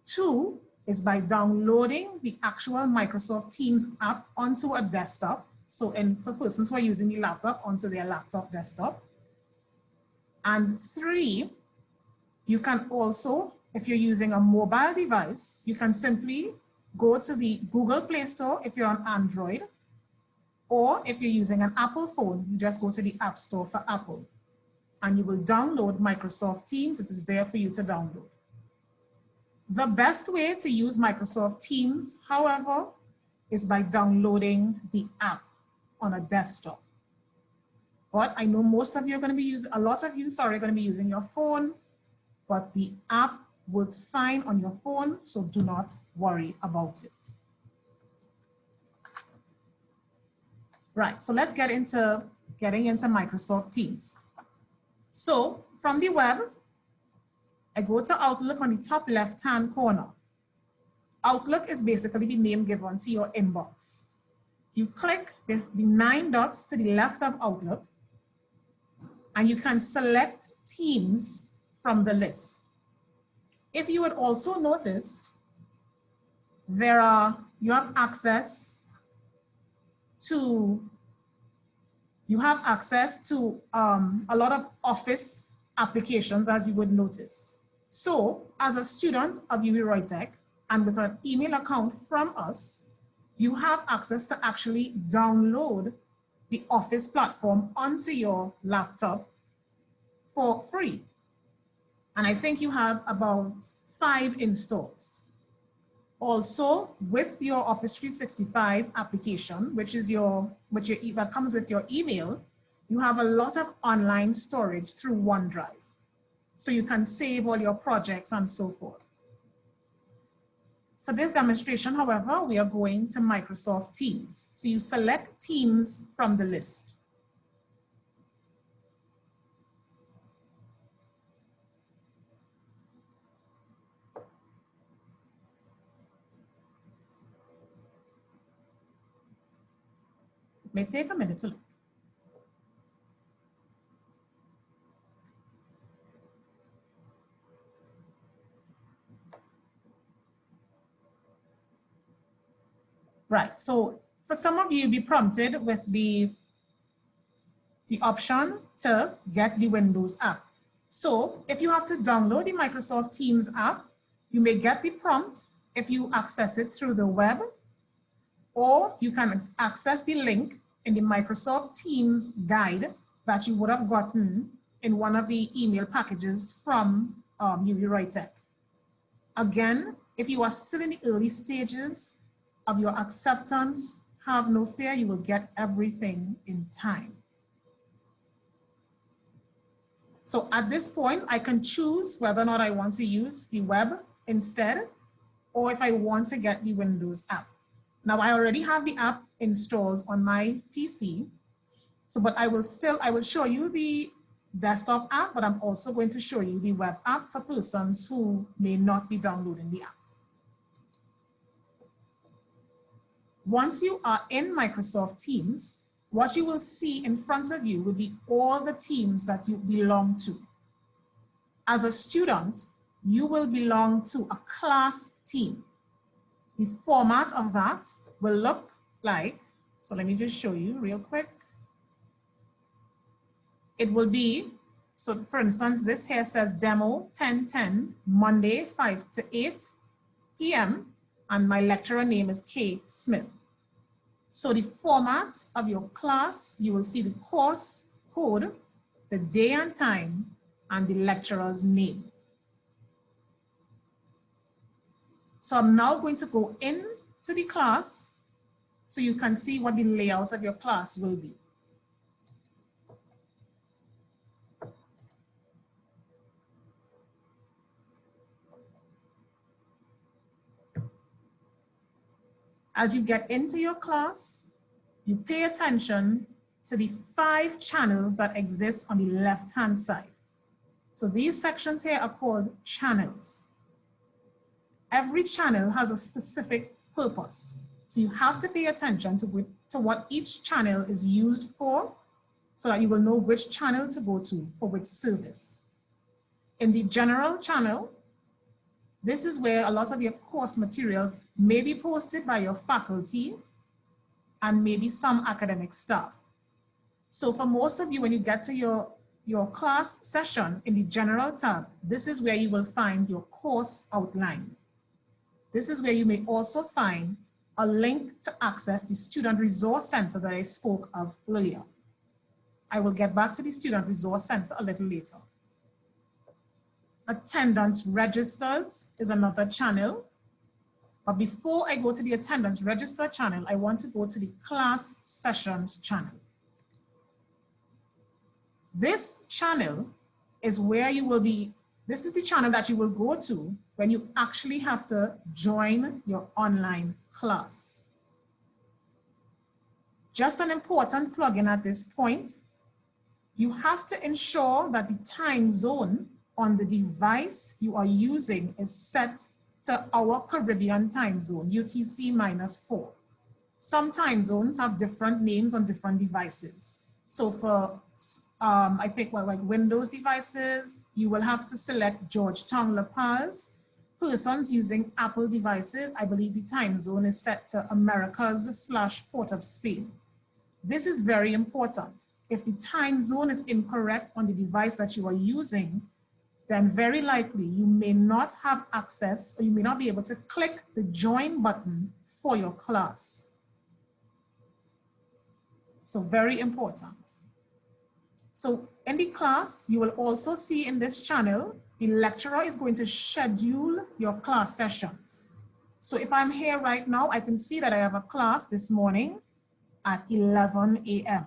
2 is by downloading the actual Microsoft Teams app onto a desktop. So for persons who are using the laptop, onto their laptop desktop. And 3, you can also, if you're using a mobile device, you can simply go to the Google Play Store if you're on Android, or if you're using an Apple phone, you just go to the App Store for Apple and you will download Microsoft Teams. It is there for you to download. The best way to use Microsoft Teams, however, is by downloading the app on a desktop. But I know most of you are going to be using, a lot of you, sorry, are going to be using your phone, but the app works fine on your phone, so do not worry about it. Right, so let's get into getting into Microsoft Teams. So from the web, I go to Outlook on the top left-hand corner. Outlook is basically the name given to your inbox. You click the 9 dots to the left of Outlook, and you can select Teams from the list. If you would also notice, you have access to a lot of Office applications, as you would notice. So as a student of UWI-ROYTEC and with an email account from us, you have access to actually download the Office platform onto your laptop for free. And I think you have about 5 installs. Also, with your Office 365 application, that comes with your email, you have a lot of online storage through OneDrive. So you can save all your projects and so forth. For this demonstration, however, we are going to Microsoft Teams. So you select Teams from the list. It may take a minute to look. Right, so for some of you, you'll be prompted with the option to get the Windows app. So if you have to download the Microsoft Teams app, you may get the prompt if you access it through the web, or you can access the link in the Microsoft Teams guide that you would have gotten in one of the email packages from UWI-ROYTEC. Again, if you are still in the early stages of your acceptance, have no fear, you will get everything in time. So at this point, I can choose whether or not I want to use the web instead, or if I want to get the Windows app. Now I already have the app installed on my PC, but I will show you the desktop app, but I'm also going to show you the web app for persons who may not be downloading the app. Once you are in Microsoft Teams, what you will see in front of you will be all the teams that you belong to. As a student, you will belong to a class team. The format of that will look like, so let me just show you real quick. It will be, so for instance, this here says demo 1010, Monday 5 to 8 p.m. and my lecturer name is K. Smith. So the format of your class, you will see the course code, the day and time, and the lecturer's name. So I'm now going to go into the class so you can see what the layout of your class will be. As you get into your class, you pay attention to the 5 channels that exist on the left-hand side. So these sections here are called channels. Every channel has a specific purpose. So you have to pay attention to what each channel is used for, so that you will know which channel to go to for which service. In the general channel, this is where a lot of your course materials may be posted by your faculty and maybe some academic staff. So for most of you, when you get to your class session in the general tab, this is where you will find your course outline. This is where you may also find a link to access the Student Resource Center that I spoke of earlier. I will get back to the Student Resource Center a little later. Attendance registers is another channel. But before I go to the attendance register channel, I want to go to the class sessions channel. This channel is where you will be, this is the channel that you will go to when you actually have to join your online class. Just an important plugin at this point, you have to ensure that the time zone on the device you are using is set to our Caribbean time zone, UTC-4. Some time zones have different names on different devices. So for, I think, like Windows devices, you will have to select Georgetown La Paz. Persons using Apple devices, I believe the time zone is set to Americas/Port of Spain. This is very important. If the time zone is incorrect on the device that you are using, then very likely you may not have access, or you may not be able to click the join button for your class. So very important. So in the class, you will also see in this channel, the lecturer is going to schedule your class sessions. So if I'm here right now, I can see that I have a class this morning at 11 a.m.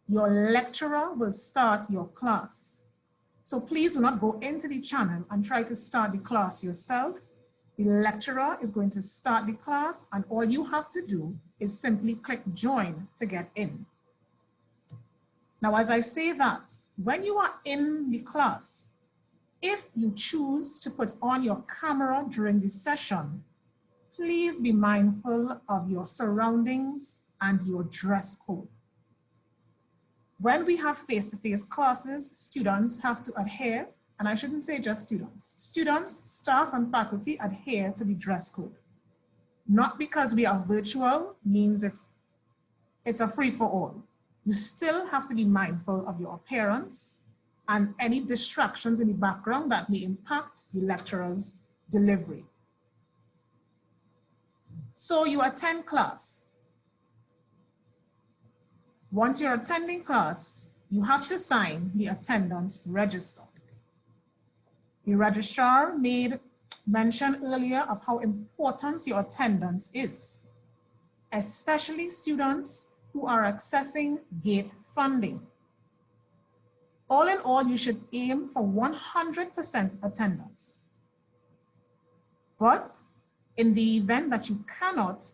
Your lecturer will start your class. So please do not go into the channel and try to start the class yourself. The lecturer is going to start the class, and all you have to do is simply click join to get in. Now, as I say that, when you are in the class, if you choose to put on your camera during the session, please be mindful of your surroundings and your dress code. When we have face-to-face classes, students have to adhere, and I shouldn't say just students. Students, staff, and faculty adhere to the dress code. Not because we are virtual means it's a free-for-all. You still have to be mindful of your appearance and any distractions in the background that may impact the lecturer's delivery. So you attend class. Once you're attending class, you have to sign the attendance register. The registrar made mention earlier of how important your attendance is, especially students who are accessing GATE funding. All in all, you should aim for 100% attendance. But in the event that you cannot,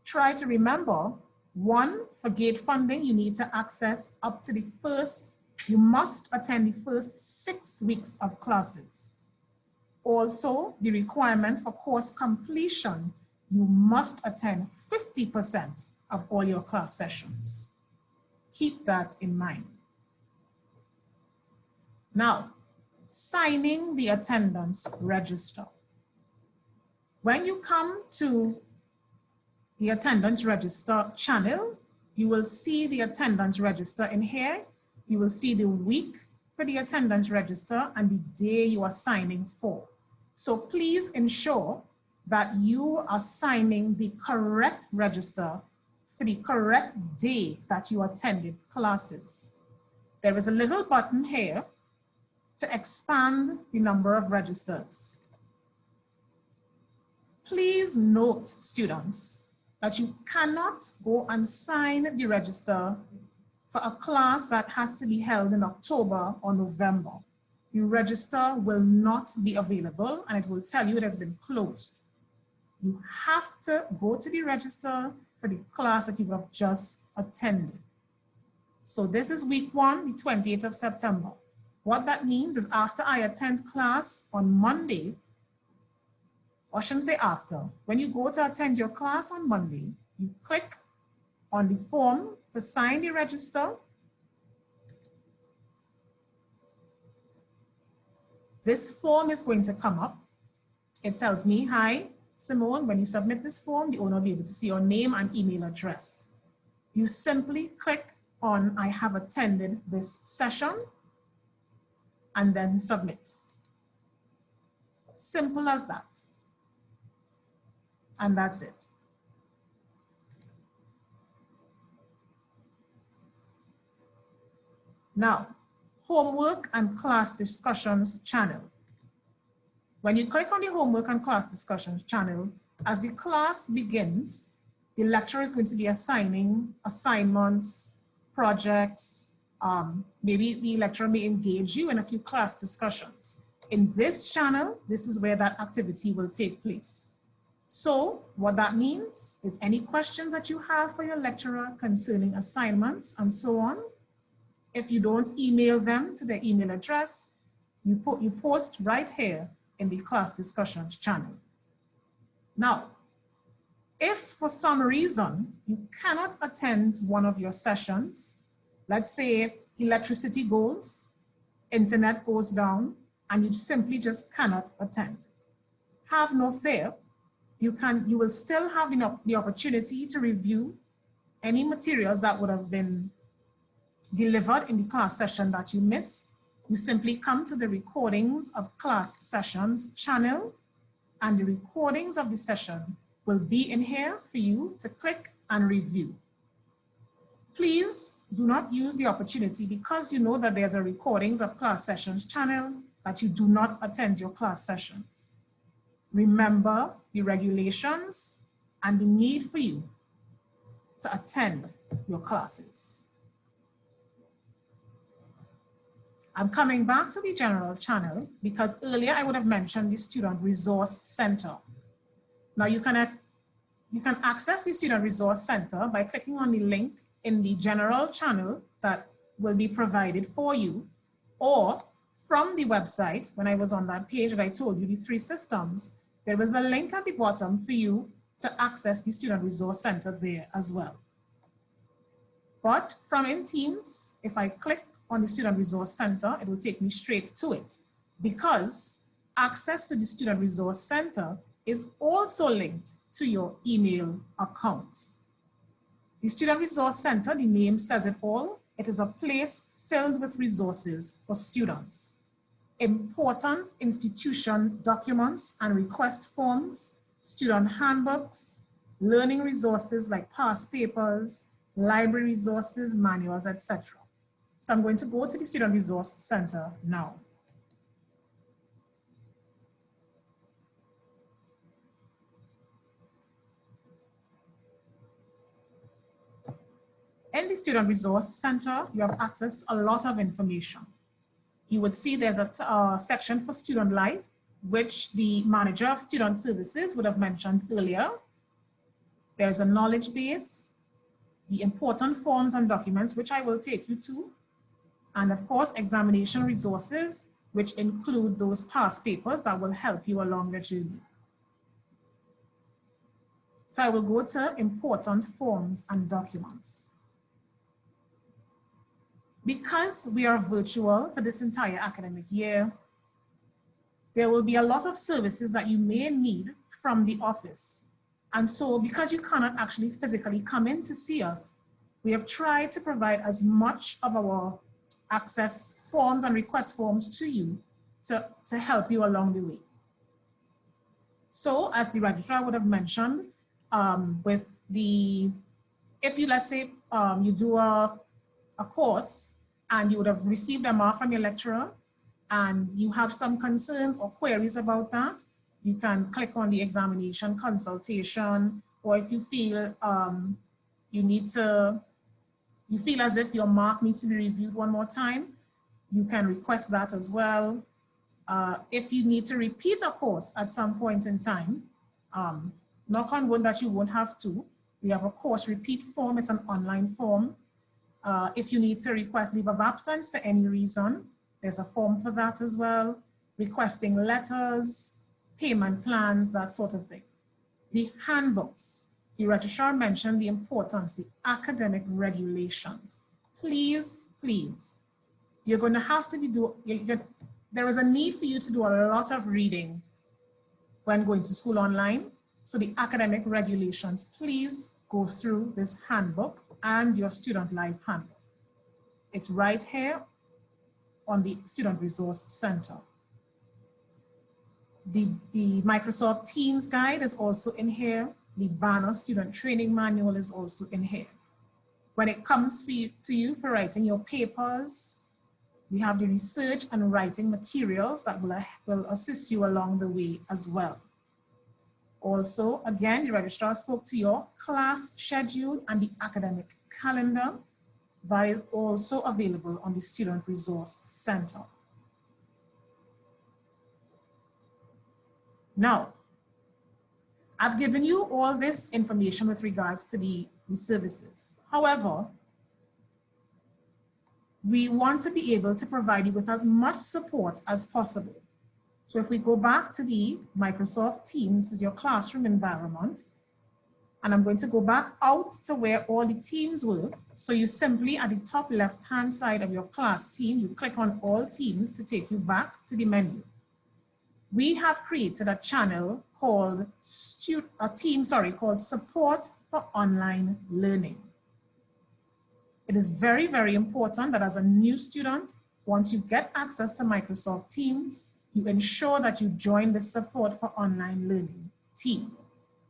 try to remember, one, for GATE funding, you need to access up to you must attend the first 6 weeks of classes. Also, the requirement for course completion, you must attend 50% of all your class sessions. Keep that in mind. Now, signing the attendance register. When you come to the attendance register channel, you will see the attendance register in here. You will see the week for the attendance register and the day you are signing for. So please ensure that you are signing the correct register for the correct day that you attended classes. There is a little button here to expand the number of registers. Please note, students, that you cannot go and sign the register for a class that has to be held in October or November. The register will not be available and it will tell you it has been closed. You have to go to the register for the class that you have just attended. So this is week 1, the 28th of September. What that means is after I attend class on Monday, or I shouldn't say after, when you go to attend your class on Monday, you click on the form to sign the register. This form is going to come up. It tells me, hi, Simone, when you submit this form, the owner will be able to see your name and email address. You simply click on, I have attended this session, and then submit. Simple as that. And that's it. Now, homework and class discussions channel. When you click on the homework and class discussions channel, as the class begins, the lecturer is going to be assigning assignments, projects. Maybe the lecturer may engage you in a few class discussions. In this channel, this is where that activity will take place. So what that means is any questions that you have for your lecturer concerning assignments and so on, if you don't email them to their email address, you post right here in the class discussions channel. Now, if for some reason you cannot attend one of your sessions, let's say electricity goes, internet goes down, and you simply just cannot attend, have no fear. You will still have the opportunity to review any materials that would have been delivered in the class session that you missed. You simply come to the recordings of class sessions channel, and the recordings of the session will be in here for you to click and review. Please do not use the opportunity because you know that there's a recordings of class sessions channel that you do not attend your class sessions. Remember the regulations and the need for you to attend your classes. I'm coming back to the general channel because earlier I would have mentioned the Student Resource Center. Now you can access the Student Resource Center by clicking on the link in the general channel that will be provided for you, or from the website. When I was on that page that I told you the 3 systems, there was a link at the bottom for you to access the Student Resource Center there as well. But from in Teams, if I click on the Student Resource Center, it will take me straight to it because access to the Student Resource Center is also linked to your email account. The Student Resource Center, the name says it all. It is a place filled with resources for students. Important institution documents and request forms, student handbooks, learning resources like past papers, library resources, manuals, etc. So I'm going to go to the Student Resource Center now. In the Student Resource Center, you have access to a lot of information. You would see there's a section for student life, which the manager of student services would have mentioned earlier. There's a knowledge base, the important forms and documents, which I will take you to, and of course, examination resources, which include those past papers that will help you along the journey. So I will go to important forms and documents. Because we are virtual for this entire academic year, there will be a lot of services that you may need from the office. And so because you cannot actually physically come in to see us, we have tried to provide as much of our access forms and request forms to you to help you along the way. So as the registrar would have mentioned, if you, let's say, you do a course and you would have received a mark from your lecturer and you have some concerns or queries about that, you can click on the examination consultation, or if you feel you feel as if your mark needs to be reviewed one more time, you can request that as well. If you need to repeat a course at some point in time, knock on wood that you won't have to, we have a course repeat form. It's an online form. If you need to request leave of absence for any reason, there's a form for that as well. Requesting letters, payment plans, that sort of thing. The handbooks, the registrar mentioned the importance, the academic regulations. Please, please, you're going to have to be there is a need for you to do a lot of reading when going to school online. So the academic regulations, please go through this handbook and your student life handbook. It's right here on the Student Resource Center. The Microsoft Teams guide is also in here. The Banner Student Training Manual is also in here. When it comes to you for writing your papers, we have the research and writing materials that will assist you along the way as well. Also, again, the registrar spoke to your class schedule and the academic calendar that is also available on the Student Resource Center. Now, I've given you all this information with regards to the services. However, we want to be able to provide you with as much support as possible. So if we go back to the Microsoft Teams, this is your classroom environment, and I'm going to go back out to where all the teams were. So you simply at the top left-hand side of your class team, you click on all teams to take you back to the menu. We have created a channel called called Support for Online Learning. It is very, very important that as a new student, once you get access to Microsoft Teams, you ensure that you join the Support for Online Learning team.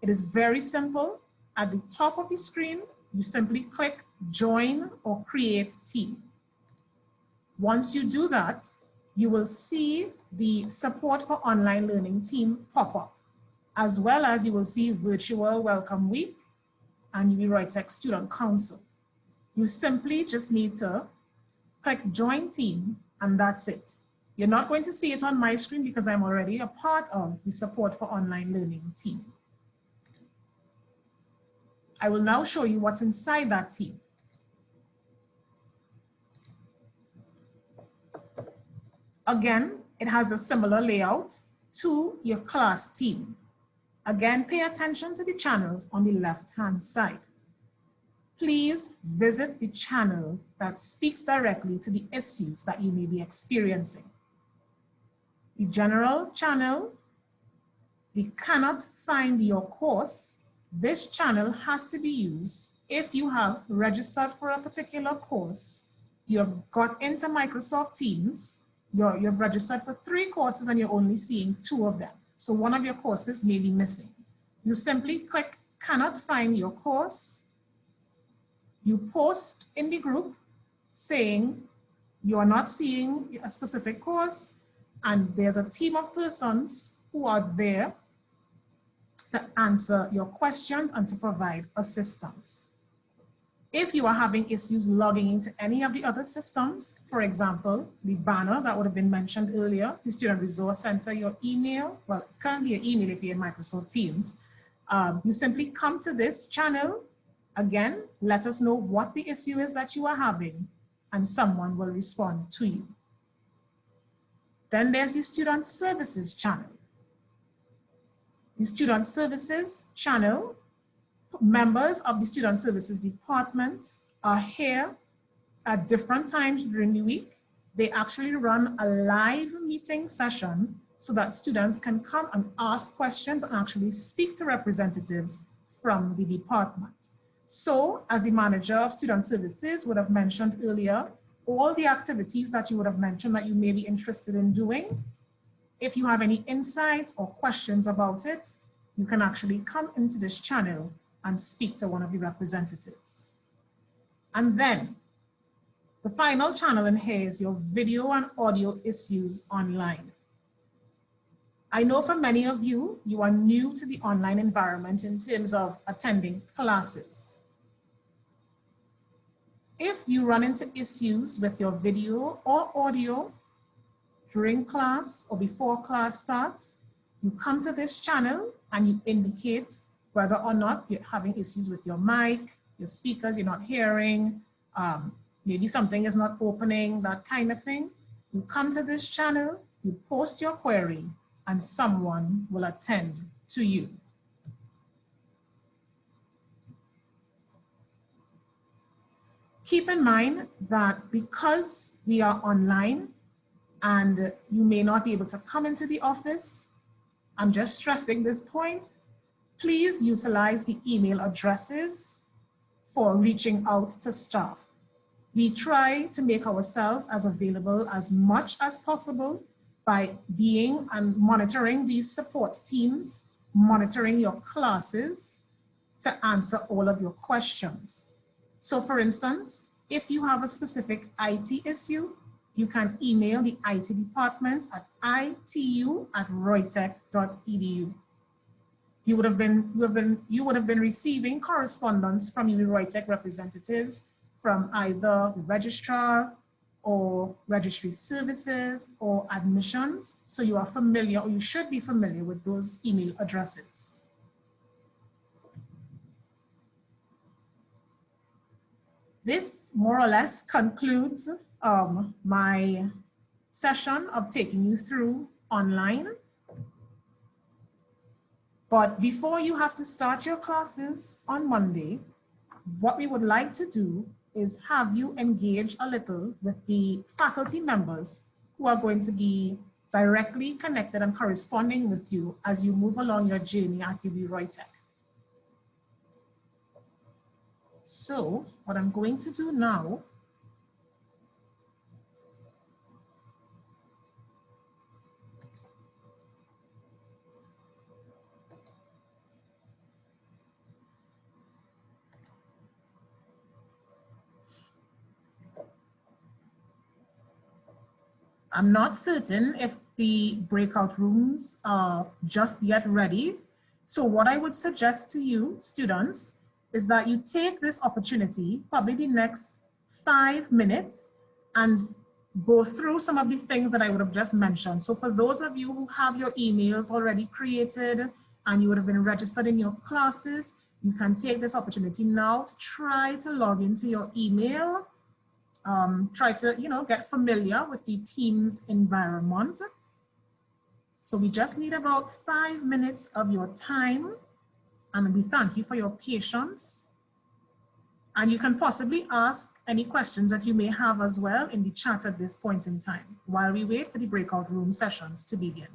It is very simple. At the top of the screen, you simply click Join or Create Team. Once you do that, you will see the Support for Online Learning team pop up, as well as you will see Virtual Welcome Week and UWI-ROYTEC Student Council. You simply just need to click Join Team, and that's it. You're not going to see it on my screen because I'm already a part of the Support for Online Learning team. I will now show you what's inside that team. Again, it has a similar layout to your class team. Again, pay attention to the channels on the left-hand side. Please visit the channel that speaks directly to the issues that you may be experiencing. The general channel, the cannot find your course. This channel has to be used if you have registered for a particular course, you have got into Microsoft Teams, you've registered for 3 courses and you're only seeing 2 of them. So one of your courses may be missing. You simply click cannot find your course. You post in the group saying you are not seeing a specific course, and there's a team of persons who are there to answer your questions and to provide assistance. If you are having issues logging into any of the other systems, for example, the banner that would have been mentioned earlier, the Student Resource Center, your email, well, it can't be an email if you're in Microsoft Teams. You simply come to this channel. Again, let us know what the issue is that you are having, and someone will respond to you. Then there's the Student Services channel. The Student Services channel, members of the Student Services Department are here at different times during the week. They actually run a live meeting session so that students can come and ask questions and actually speak to representatives from the department. So, as the manager of Student Services would have mentioned earlier, all the activities that you would have mentioned that you may be interested in doing, if you have any insights or questions about it, you can actually come into this channel and speak to one of the representatives. And then the final channel in here is your video and audio issues online. I know for many of you, you are new to the online environment in terms of attending classes. If you run into issues with your video or audio during class or before class starts, you come to this channel and you indicate whether or not you're having issues with your mic, your speakers, you're not hearing, maybe something is not opening, that kind of thing. You come to this channel, you post your query, and someone will attend to you. Keep in mind that because we are online and you may not be able to come into the office, I'm just stressing this point, please utilize the email addresses for reaching out to staff. We try to make ourselves as available as much as possible by being and monitoring these support teams, monitoring your classes to answer all of your questions. So for instance, if you have a specific IT issue, you can email the IT department at itu@roytec.edu. You would have been receiving correspondence from UWI-ROYTEC representatives from either the registrar or registry services or admissions. So you are familiar, or you should be familiar with those email addresses. This more or less concludes my session of taking you through online. But before you have to start your classes on Monday, what we would like to do is have you engage a little with the faculty members who are going to be directly connected and corresponding with you as you move along your journey at UWI-ROYTEC. So what I'm going to do now I'm not certain if the breakout rooms are just yet ready. So what I would suggest to you, students, is that you take this opportunity, probably the next 5 minutes, and go through some of the things that I would have just mentioned. So for those of you who have your emails already created and you would have been registered in your classes, you can take this opportunity now to try to log into your email. Try to, get familiar with the Teams environment. So we just need about 5 minutes of your time, and we thank you for your patience. And you can possibly ask any questions that you may have as well in the chat at this point in time while we wait for the breakout room sessions to begin.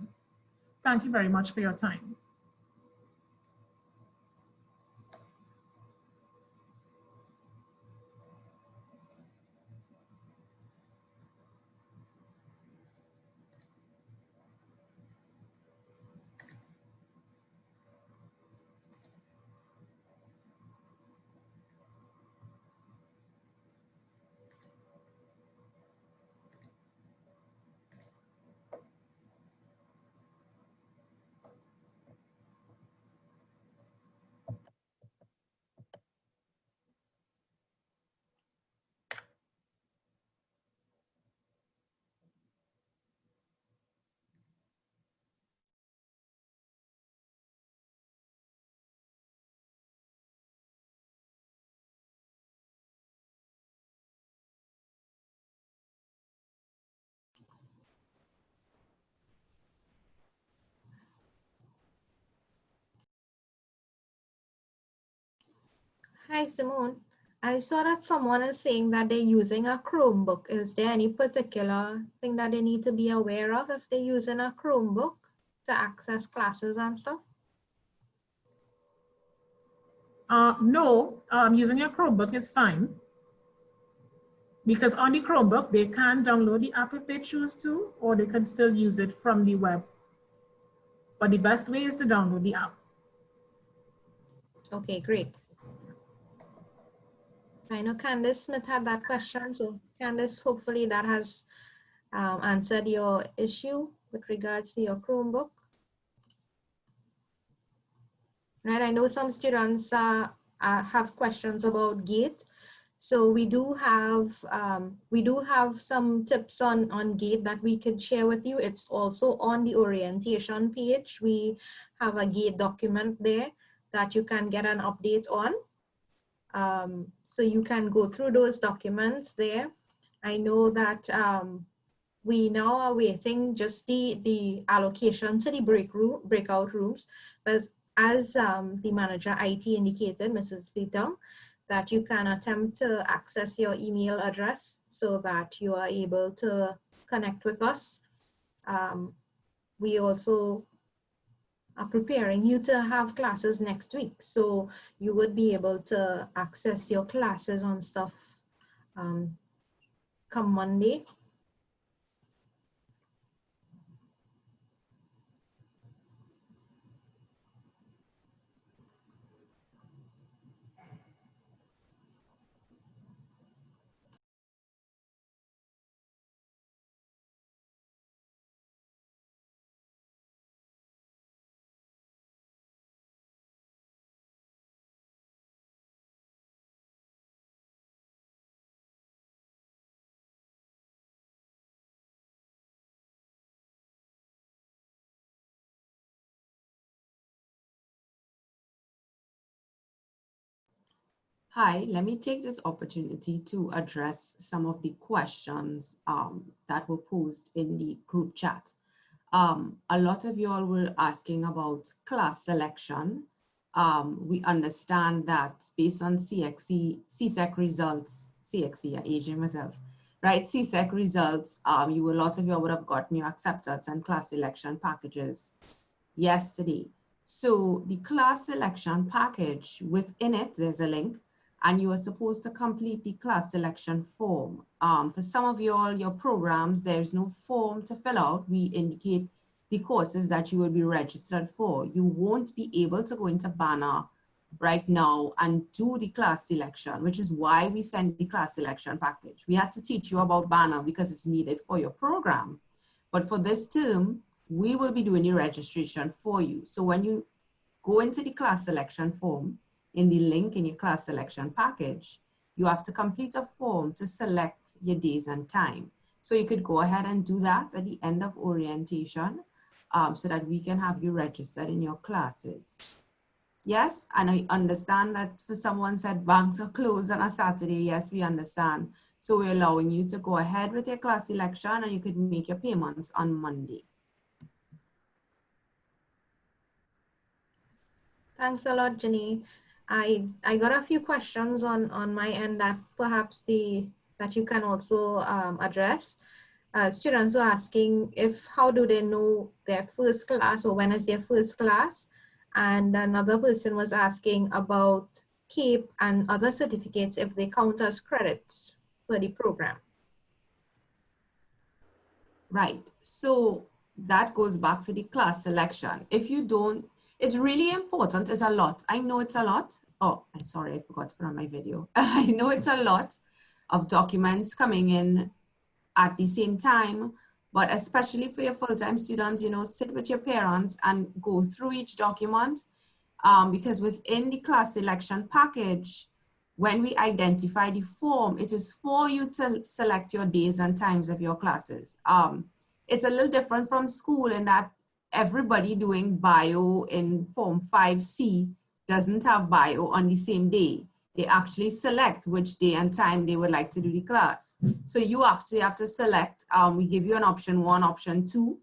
Thank you very much for your time. Hi, Simone. I saw that someone is saying that they're using a Chromebook. Is there any particular thing that they need to be aware of if they're using a Chromebook to access classes and stuff? No, using a Chromebook is fine, because on the Chromebook, they can download the app if they choose to, or they can still use it from the web. But the best way is to download the app. Okay, great. I know Candice Smith had that question. So Candice, hopefully that has answered your issue with regards to your Chromebook. Right, I know some students have questions about GATE. So we do have some tips on GATE that we could share with you. It's also on the orientation page. We have a GATE document there that you can get an update on. So you can go through those documents there. I know that we now are waiting just the allocation to the breakout rooms, but as the manager IT indicated, Mrs. Little, that you can attempt to access your email address so that you are able to connect with us. We also are preparing you to have classes next week, so you would be able to access your classes on stuff come Monday. Hi, let me take this opportunity to address some of the questions that were posed in the group chat. A lot of y'all were asking about class selection. We understand that based on CSEC results, CXE, I'm aging myself, right? CSEC results, a lot of y'all would have gotten your acceptance and class selection packages yesterday. So the class selection package, within it, there's a link, and you are supposed to complete the class selection form. For some of your programs, there's no form to fill out. We indicate the courses that you will be registered for. You won't be able to go into Banner right now and do the class selection, which is why we send the class selection package. We had to teach you about Banner because it's needed for your program. But for this term, we will be doing the registration for you. So when you go into the class selection form, in the link in your class selection package, you have to complete a form to select your days and time. So you could go ahead and do that at the end of orientation so that we can have you registered in your classes. Yes, and I understand that for someone said banks are closed on a Saturday. Yes, we understand. So we're allowing you to go ahead with your class selection and you could make your payments on Monday. Thanks a lot, Jenny. I got a few questions on my end that perhaps that you can also address. Students were asking how do they know their first class or when is their first class? And another person was asking about CAPE and other certificates if they count as credits for the program. Right, so that goes back to the class selection. If you don't, it's really important. It's a lot. I know it's a lot. Oh, sorry, I forgot to put on my video. I know it's a lot of documents coming in at the same time, but especially for your full-time students, you know, sit with your parents and go through each document because within the class selection package, when we identify the form, it is for you to select your days and times of your classes. It's a little different from school in that everybody doing bio in Form 5C doesn't have bio on the same day. They actually select which day and time they would like to do the class. So you actually have to select, we give you an option 1, option 2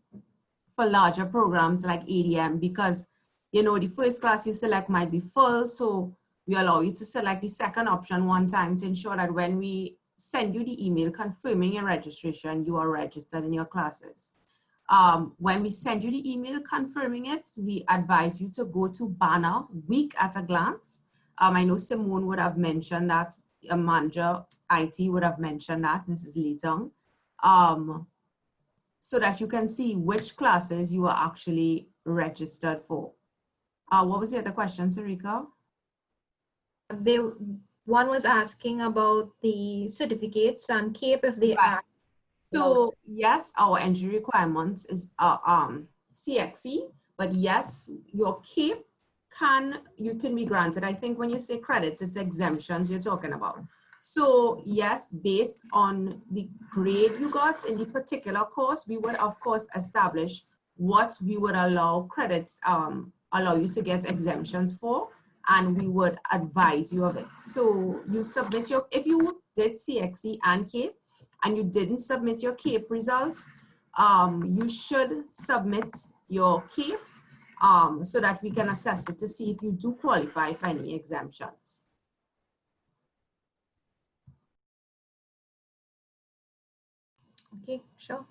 for larger programs like ADM because, you know, the first class you select might be full. So we allow you to select the second option one time to ensure that when we send you the email confirming your registration, you are registered in your classes. When we send you the email confirming it, we advise you to go to banner week at a glance. I know Simone would have mentioned that, a manager IT would have mentioned that, Mrs. Litong, so that you can see which classes you are actually registered for. What was the other question, Sarika? One was asking about the certificates and CAPE if they are. So yes, our entry requirements is CXE, but yes, your CAPE you can be granted. I think when you say credits, it's exemptions you're talking about. So yes, based on the grade you got in the particular course, we would of course establish what we would allow credits, allow you to get exemptions for, and we would advise you of it. So you submit if you did CXE and CAPE, and you didn't submit your CAPE results, you should submit your CAPE so that we can assess it to see if you do qualify for any exemptions. Okay, sure.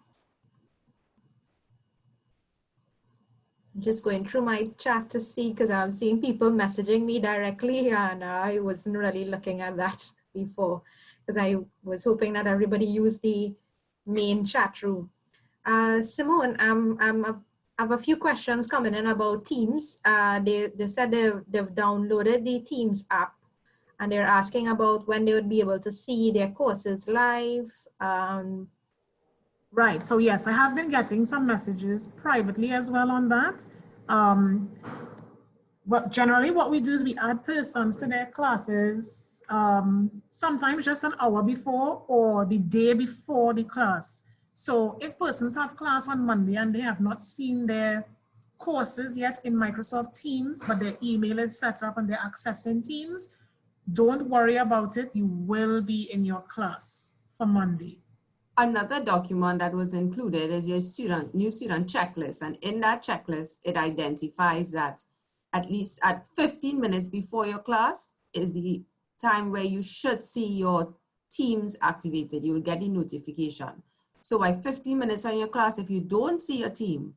I'm just going through my chat to see because I'm seeing people messaging me directly and I wasn't really looking at that before because I was hoping that everybody used the main chat room. Simone, I have a few questions coming in about Teams. They said they've downloaded the Teams app and they're asking about when they would be able to see their courses live. Right, so yes, I have been getting some messages privately as well on that. But generally what we do is we add persons to their classes, sometimes just an hour before or the day before the class. So if persons have class on Monday and they have not seen their courses yet in Microsoft Teams, but their email is set up and they're accessing Teams, don't worry about it. You will be in your class for Monday. Another document that was included is your new student checklist. And in that checklist, it identifies that at least at 15 minutes before your class is the time where you should see your Teams activated. You will get the notification. So by 15 minutes on your class, if you don't see your team,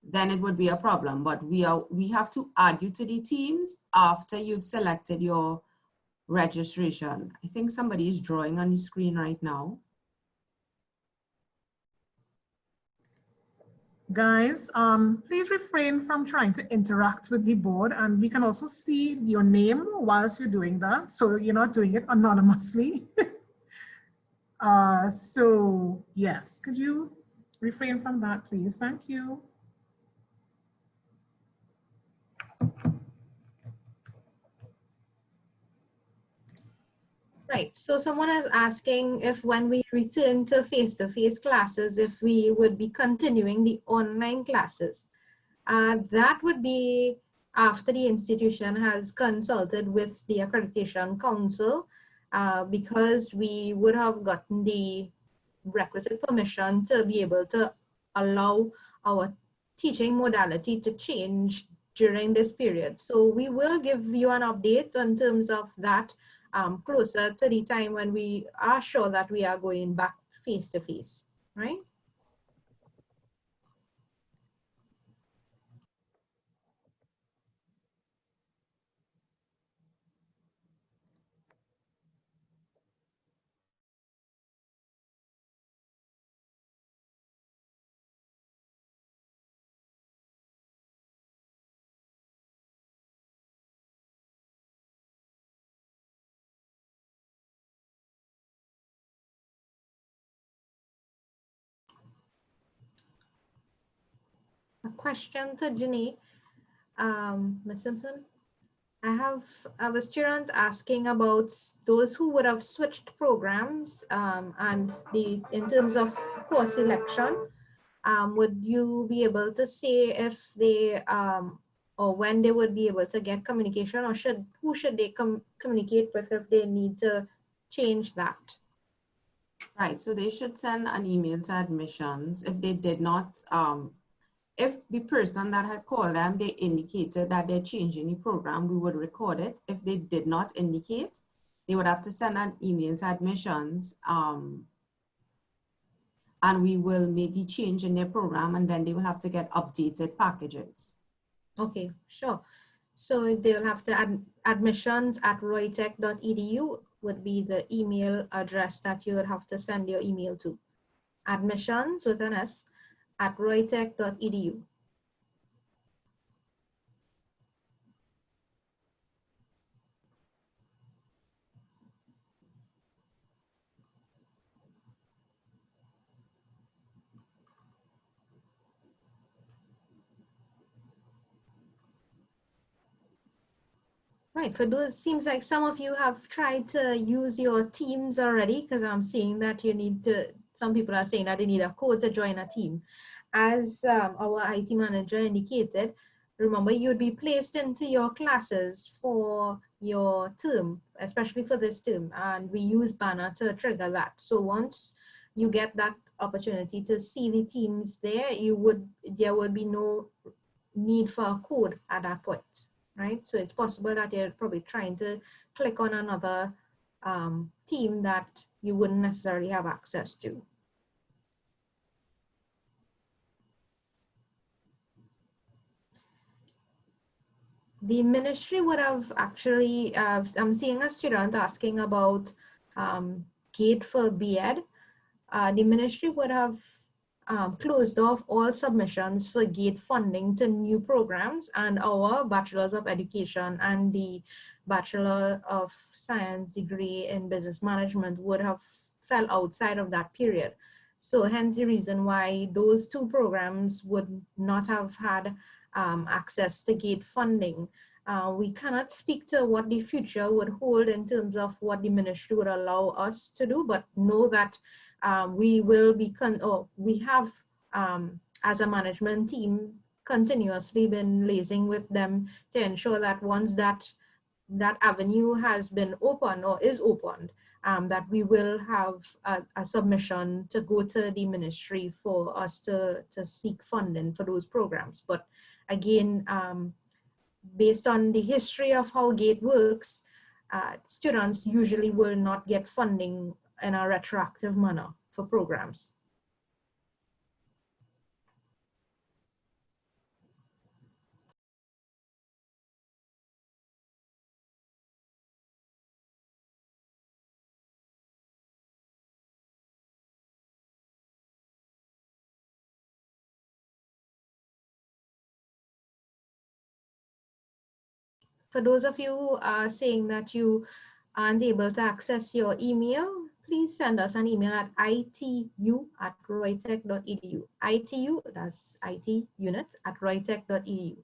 then it would be a problem. But we have to add you to the Teams after you've selected your registration. I think somebody is drawing on the screen right now. Guys, please refrain from trying to interact with the board, and we can also see your name whilst you're doing that, so you're not doing it anonymously. So yes, could you Refrain from that, please. Thank you. Right. So someone is asking if when we return to face-to-face classes, if we would be continuing the online classes. That would be after the institution has consulted with the Accreditation Council, because we would have gotten the requisite permission to be able to allow our teaching modality to change during this period. So we will give you an update in terms of that closer to the time when we are sure that we are going back face to face, right? A question to Jenny, Ms. Simpson. I have a student asking about those who would have switched programs, and in terms of course selection, would you be able to say if they or when they would be able to get communication, or who should they communicate with if they need to change that? Right, so they should send an email to admissions if they did not, if the person that had called them, they indicated that they're changing the program, we would record it. If they did not indicate, they would have to send an email to admissions, and we will make the change in their program, and then they will have to get updated packages. Okay, sure. So they'll have to admissions@roytec.edu would be the email address that you would have to send your email to. Admissions with an S @roytec.edu. Right, for those, seems like some of you have tried to use your teams already, because I'm seeing that you need to, some people are saying that they need a code to join a team. As our IT manager indicated, remember you'd be placed into your classes for your term, especially for this term, and we use Banner to trigger that. So once you get that opportunity to see the teams there, there would be no need for a code at that point. Right? So it's possible that you're probably trying to click on another team that you wouldn't necessarily have access to. The ministry would have actually, I'm seeing a student asking about GATE for BEd. The ministry would have closed off all submissions for GATE funding to new programs, and our Bachelor's of Education and the Bachelor of Science degree in Business Management would have fell outside of that period. So hence the reason why those two programs would not have had access to GATE funding. We cannot speak to what the future would hold in terms of what the ministry would allow us to do, but know that we will be, we have, as a management team, continuously been liaising with them to ensure that once that avenue has been opened or is opened, that we will have a submission to go to the ministry for us to seek funding for those programs. But again, based on the history of how GATE works, students usually will not get funding in a retroactive manner for programs. For those of you saying that you aren't able to access your email, please send us an email at itu@roytec.edu. ITU, that's IT unit, at roytec.edu.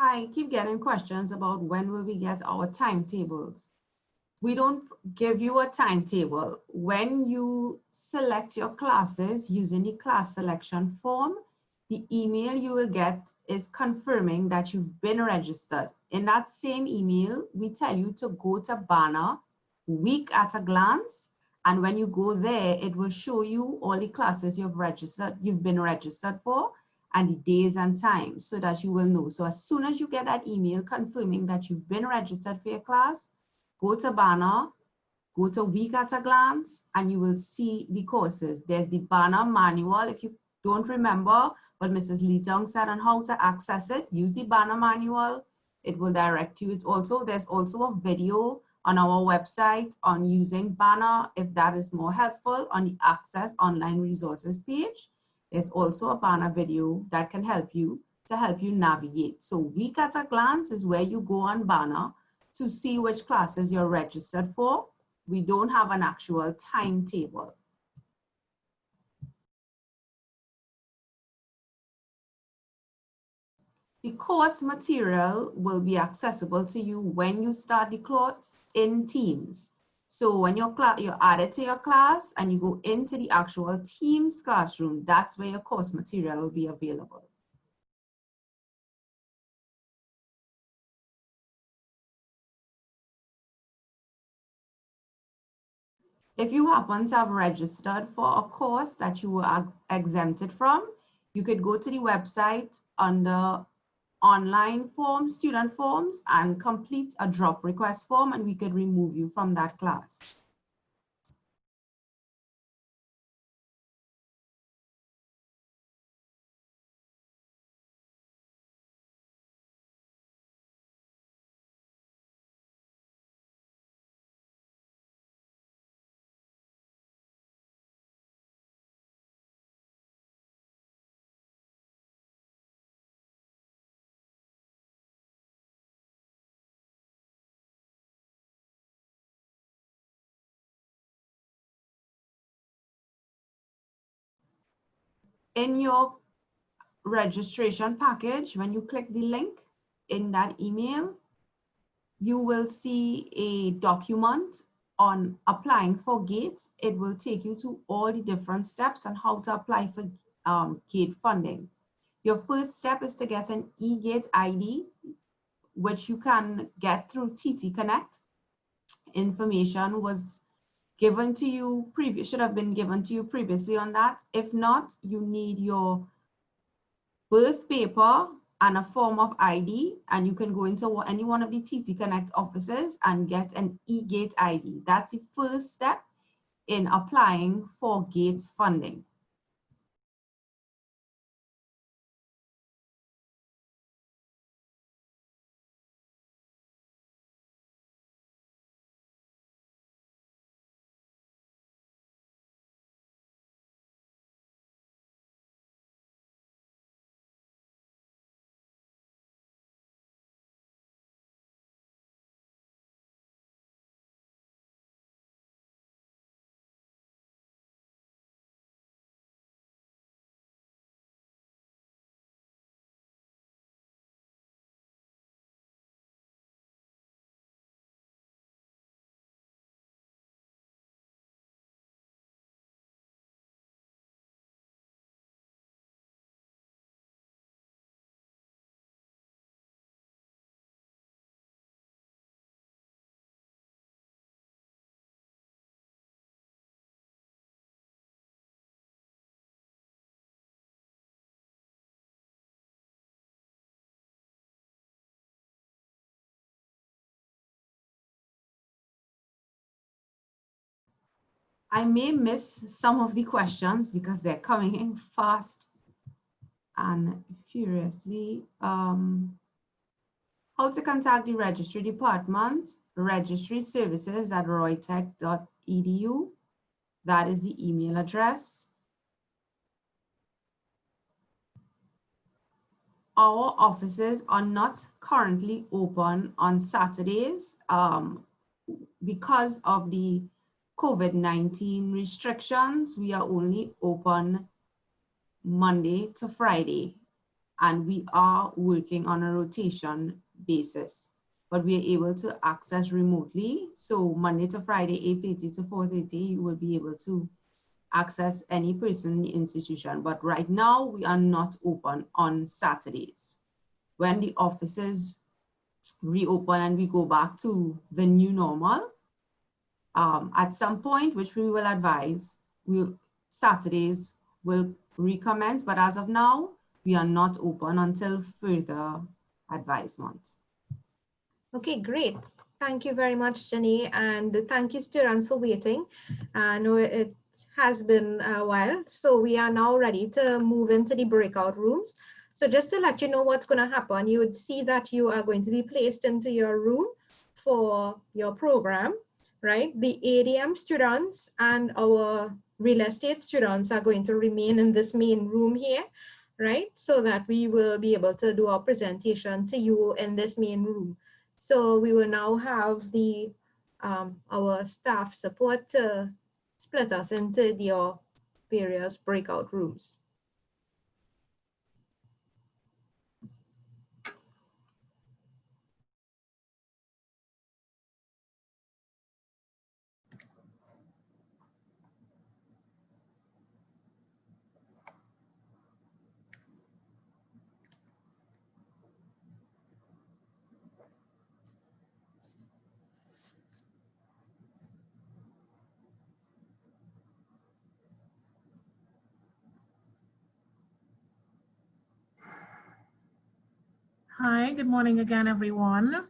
Hi, keep getting questions about when will we get our timetables. We don't give you a timetable. When you select your classes using the class selection form, the email you will get is confirming that you've been registered. In that same email, we tell you to go to banner, week at a glance. And when you go there, it will show you all the classes you've been registered for, and the days and times so that you will know. So as soon as you get that email confirming that you've been registered for your class, go to banner, go to week at a glance, and you will see the courses. There's the banner manual. If you don't remember what Mrs. Lee Tong said on how to access it, use the banner manual. It will direct you. There's also a video on our website on using banner, if that is more helpful, on the Access Online Resources page. There's also a banner video that can help you navigate. So week at a glance is where you go on banner to see which classes you're registered for. We don't have an actual timetable. The course material will be accessible to you when you start the course in Teams. So when you're added to your class and you go into the actual Teams classroom, that's where your course material will be available. If you happen to have registered for a course that you were exempted from, you could go to the website under online forms, student forms, and complete a drop request form, and we could remove you from that class. In your registration package, when you click the link in that email, you will see a document on applying for GATE. It will take you to all the different steps on how to apply for GATE funding. Your first step is to get an eGate ID, which you can get through TT Connect. Information was given to you should have been given to you previously on that. If not, you need your birth paper and a form of ID, and you can go into any one of the TT Connect offices and get an eGate ID. That's the first step in applying for GATE funding. I may miss some of the questions because they're coming in fast and furiously. How to contact the registry department, registryservices@roytec.edu. That is the email address. Our offices are not currently open on Saturdays because of the COVID-19 restrictions. We are only open Monday to Friday, and we are working on a rotation basis, but we are able to access remotely. So Monday to Friday, 8:30 to 4:30, you will be able to access any person in the institution. But right now, we are not open on Saturdays. When the offices reopen and we go back to the new normal, at some point, which we will advise, Saturdays will recommence, but as of now, we are not open until further advisement. Okay, great. Thank you very much, Jenny, and thank you, students, for waiting. I know it has been a while, so we are now ready to move into the breakout rooms. So just to let you know what's going to happen, you would see that you are going to be placed into your room for your program, right? The ADM students and our real estate students are going to remain in this main room here, right? So that we will be able to do our presentation to you in this main room. So we will now have the our staff support to split us into your various breakout rooms. Hi, good morning again, everyone.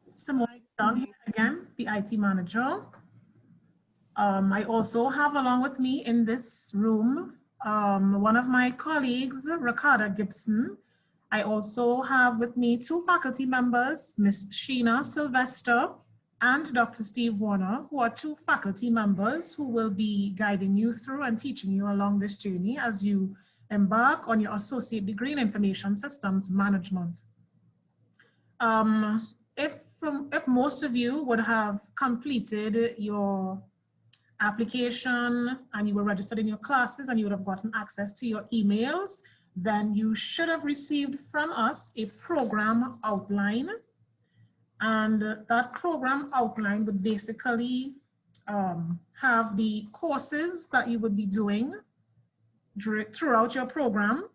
Simone Young here again, the IT manager. I also have along with me in this room one of my colleagues, Ricarda Gibson. I also have with me two faculty members, Ms. Sheena Sylvester and Dr. Steve Warner, who are two faculty members who will be guiding you through and teaching you along this journey as you embark on your associate degree in information systems management. If most of you would have completed your application and you were registered in your classes and you would have gotten access to your emails, then you should have received from us a program outline. And that program outline would basically have the courses that you would be doing throughout your program.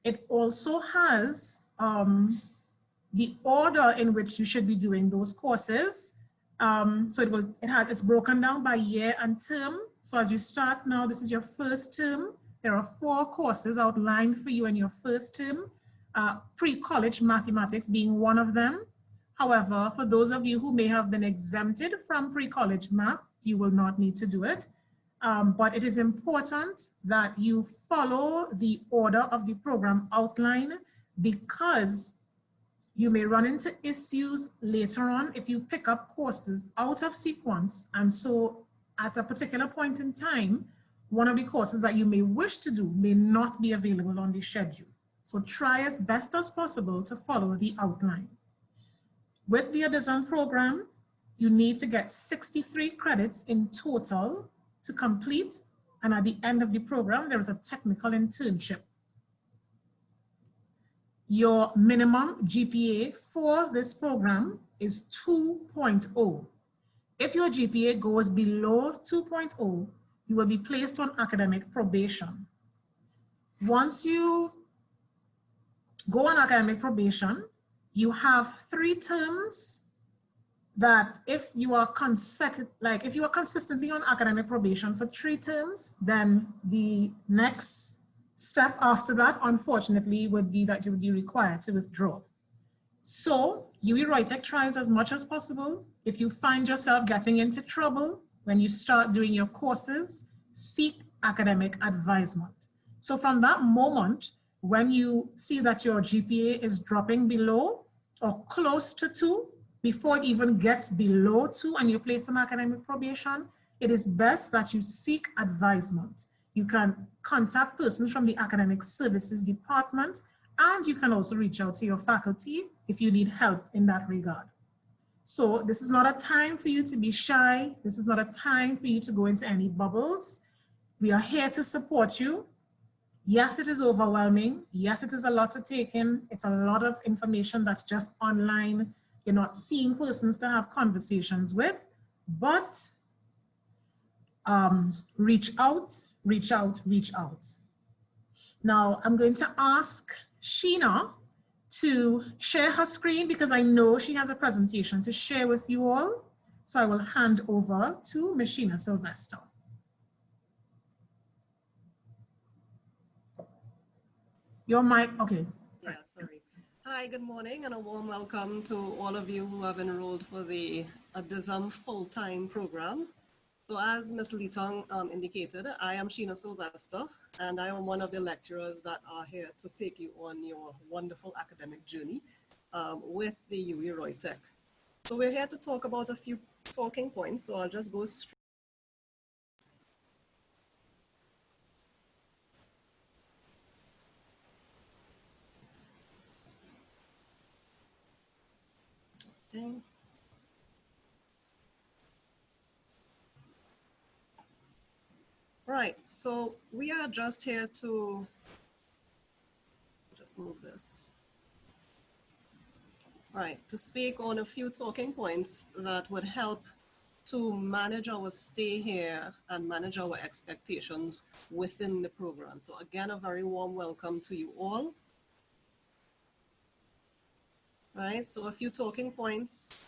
It also has the order in which you should be doing those courses. So it's broken down by year and term. So as you start now, this is your first term. There are 4 courses outlined for you in your first term, pre-college mathematics being one of them. However, for those of you who may have been exempted from pre-college math, you will not need to do it. But it is important that you follow the order of the program outline, because you may run into issues later on if you pick up courses out of sequence. And so at a particular point in time, one of the courses that you may wish to do may not be available on the schedule. So try as best as possible to follow the outline. With the addition program, you need to get 63 credits in total to complete. And at the end of the program, there is a technical internship. Your minimum GPA for this program is 2.0. If your GPA goes below 2.0, you will be placed on academic probation. Once you go on academic probation, you have 3 terms that if you are consistently on academic probation for 3 terms, then the next step after that, unfortunately, would be that you would be required to withdraw. So UWI-ROYTEC tries as much as possible. If you find yourself getting into trouble when you start doing your courses, seek academic advisement. So from that moment, when you see that your GPA is dropping below or close to 2, before it even gets below 2 and you're placed on academic probation, it is best that you seek advisement. You can contact persons from the academic services department, and you can also reach out to your faculty if you need help in that regard. So this is not a time for you to be shy. This is not a time for you to go into any bubbles. We are here to support you. Yes, it is overwhelming. Yes, it is a lot to take in. It's a lot of information that's just online. You're not seeing persons to have conversations with, but reach out, reach out, reach out. Now, I'm going to ask Sheena to share her screen because I know she has a presentation to share with you all. So I will hand over to Ms. Sheena Sylvester. Your mic, okay. Yeah, sorry. Hi, good morning, and a warm welcome to all of you who have enrolled for the ADISM full-time program. So as Ms. Litong indicated, I am Sheena Sylvester, and I am one of the lecturers that are here to take you on your wonderful academic journey with the UWI-ROYTEC. So we're here to talk about a few talking points, so I'll just go straight. Okay. Right, so we are just here to just move this. Right, to speak on a few talking points that would help to manage our stay here and manage our expectations within the program. So again, a very warm welcome to you all. Right, so a few talking points.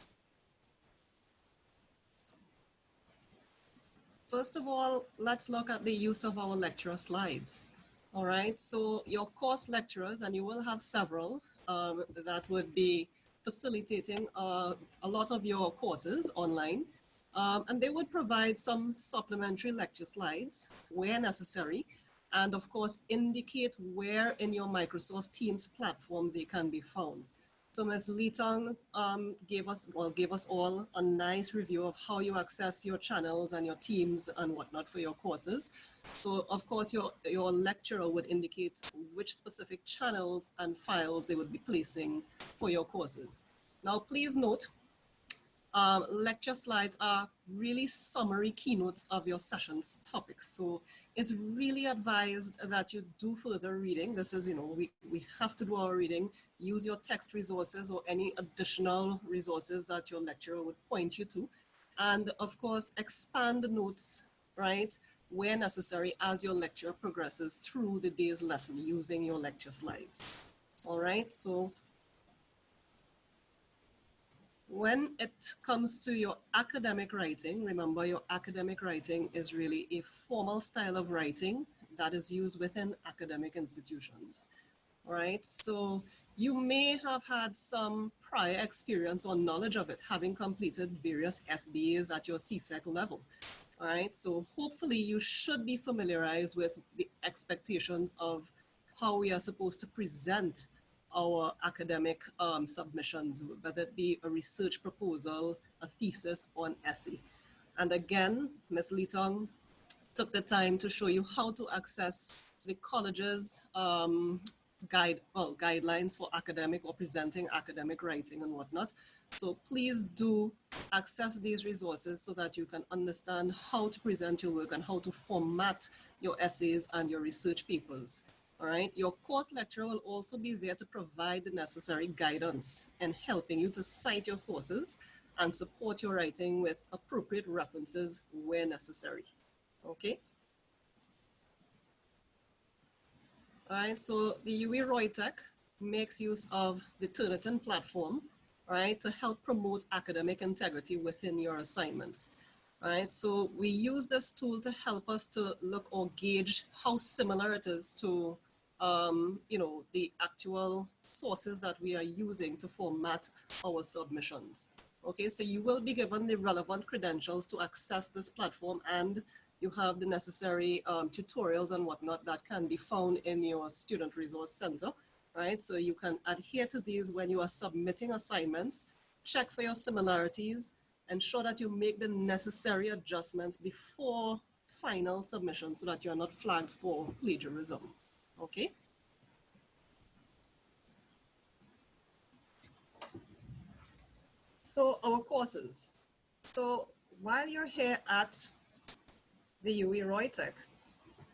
First of all, let's look at the use of our lecturer slides. All right, so your course lecturers, and you will have several that would be facilitating a lot of your courses online. And they would provide some supplementary lecture slides where necessary, and of course indicate where in your Microsoft Teams platform they can be found. So Ms. Litong gave us all a nice review of how you access your channels and your teams and whatnot for your courses. So of course your lecturer would indicate which specific channels and files they would be placing for your courses. Now please note, lecture slides are really summary keynotes of your session's topics. So it's really advised that you do further reading. This is, we have to do our reading. Use your text resources or any additional resources that your lecturer would point you to. And of course, expand the notes, right, where necessary as your lecturer progresses through the day's lesson using your lecture slides. All right, so when it comes to your academic writing, remember your academic writing is really a formal style of writing that is used within academic institutions, all right? So you may have had some prior experience or knowledge of it, having completed various SBAs at your CSEC level, all right? So hopefully you should be familiarized with the expectations of how we are supposed to present our academic submissions, whether it be a research proposal, a thesis, or an essay. And again, Ms. Litong took the time to show you how to access the college's guidelines for academic or presenting academic writing and whatnot. So please do access these resources so that you can understand how to present your work and how to format your essays and your research papers. All right, your course lecturer will also be there to provide the necessary guidance and helping you to cite your sources and support your writing with appropriate references where necessary. Okay. All right, so the UWI-ROYTEC makes use of the Turnitin platform, right, to help promote academic integrity within your assignments. All right, so we use this tool to help us to look or gauge how similar it is to the actual sources that we are using to format our submissions. Okay, so you will be given the relevant credentials to access this platform, and you have the necessary tutorials and whatnot that can be found in your Student Resource Center, right? So you can adhere to these when you are submitting assignments, check for your similarities, ensure that you make the necessary adjustments before final submission so that you are not flagged for plagiarism, okay? So our courses. So while you're here at the UWI-ROYTEC,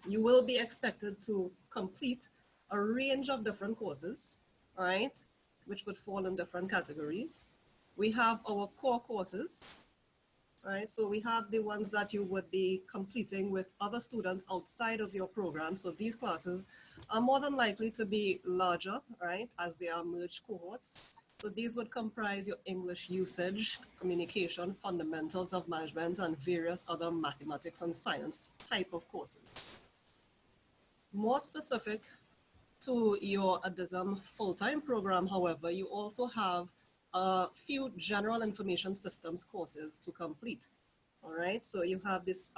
you will be expected to complete a range of different courses, right, which would fall in different categories. We have our core courses, right? So we have the ones that you would be completing with other students outside of your program. So these classes are more than likely to be larger, right, as they are merged cohorts. So these would comprise your English usage, communication, fundamentals of management, and various other mathematics and science type of courses. More specific to your ADISM full-time program, however, you also have a few general information systems courses to complete. All right, so you have this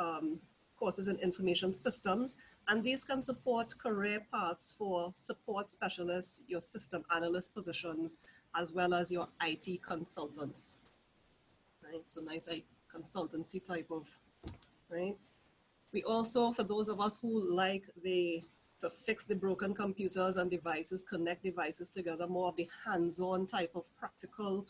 courses in information systems, and these can support career paths for support specialists, your system analyst positions, as well as your IT consultants. Right, so nice consultancy type of, right? We also, for those of us who like to fix the broken computers and devices, connect devices together, more of the hands-on type of practical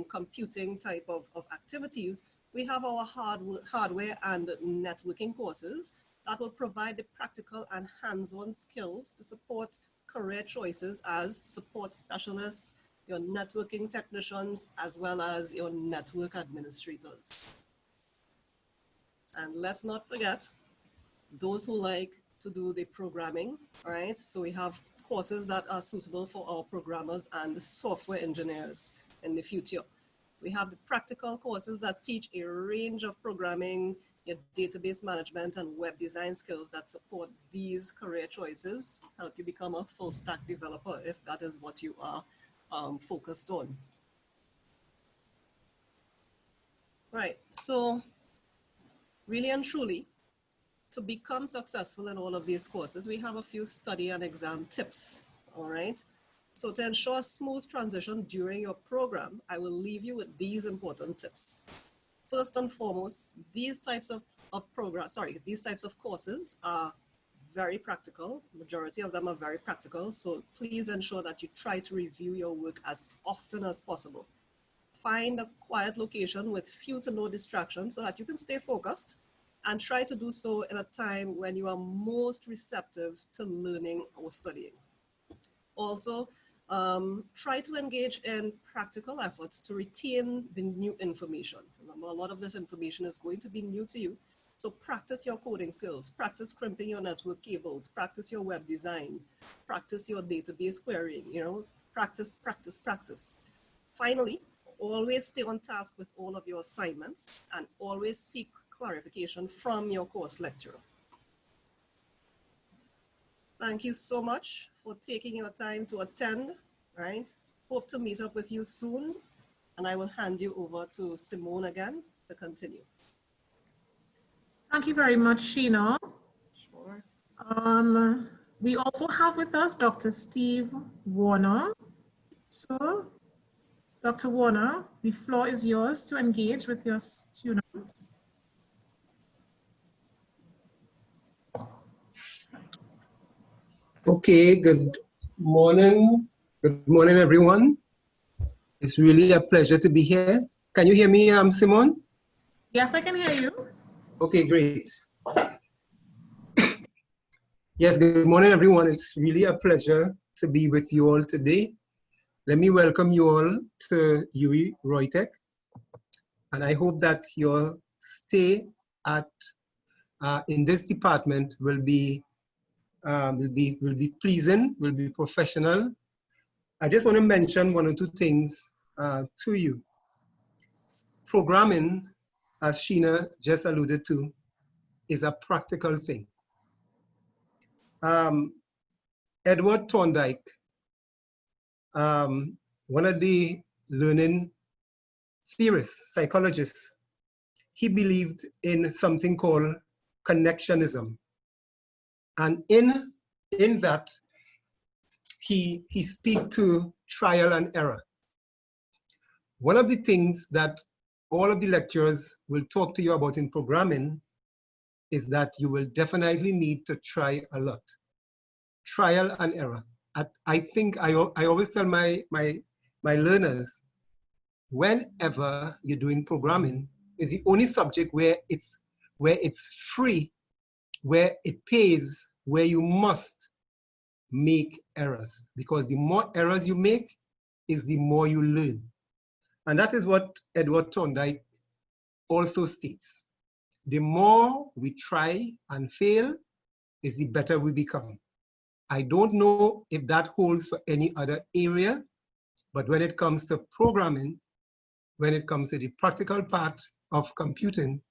computing type of activities, we have our hardware and networking courses that will provide the practical and hands-on skills to support career choices as support specialists, your networking technicians, as well as your network administrators. And let's not forget those who like to do the programming, right? So we have courses that are suitable for our programmers and software engineers in the future. We have the practical courses that teach a range of programming, your database management, and web design skills that support these career choices, help you become a full stack developer if that is what you are focused on. Right, so really and truly, to become successful in all of these courses, we have a few study and exam tips, all right? So to ensure a smooth transition during your program, I will leave you with these important tips. First and foremost, these types of courses are very practical. Majority of them are very practical. So please ensure that you try to review your work as often as possible. Find a quiet location with few to no distractions so that you can stay focused, and try to do so in a time when you are most receptive to learning or studying. Also, try to engage in practical efforts to retain the new information. Remember, a lot of this information is going to be new to you. So practice your coding skills, practice crimping your network cables, practice your web design, practice your database querying, practice, practice, practice. Finally, always stay on task with all of your assignments and always seek clarification from your course lecturer. Thank you so much for taking your time to attend, right? Hope to meet up with you soon, and I will hand you over to Simone again to continue. Thank you very much, Sheena. Sure. We also have with us Dr. Steve Warner. So, Dr. Warner, the floor is yours to engage with your students. Okay, good morning. Good morning, everyone. It's really a pleasure to be here. Can you hear me, Simone? Yes, I can hear you. Okay, great. Yes, good morning, everyone. It's really a pleasure to be with you all today. Let me welcome you all to UWI-ROYTEC, and I hope that your stay in this department will be pleasing, will be professional. I just want to mention one or two things to you. Programming, as Sheena just alluded to, is a practical thing. Edward Thorndike, one of the learning theorist, psychologist. He believed in something called connectionism. And in that, he speak to trial and error. One of the things that all of the lecturers will talk to you about in programming is that you will definitely need to try a lot. Trial and error. I think I always tell my learners, whenever you're doing programming, is the only subject where it's free, where it pays, where you must make errors. Because the more errors you make is the more you learn. And that is what Edward Thorndike also states. The more we try and fail is the better we become. I don't know if that holds for any other area, but when it comes to programming, when it comes to the practical part of computing,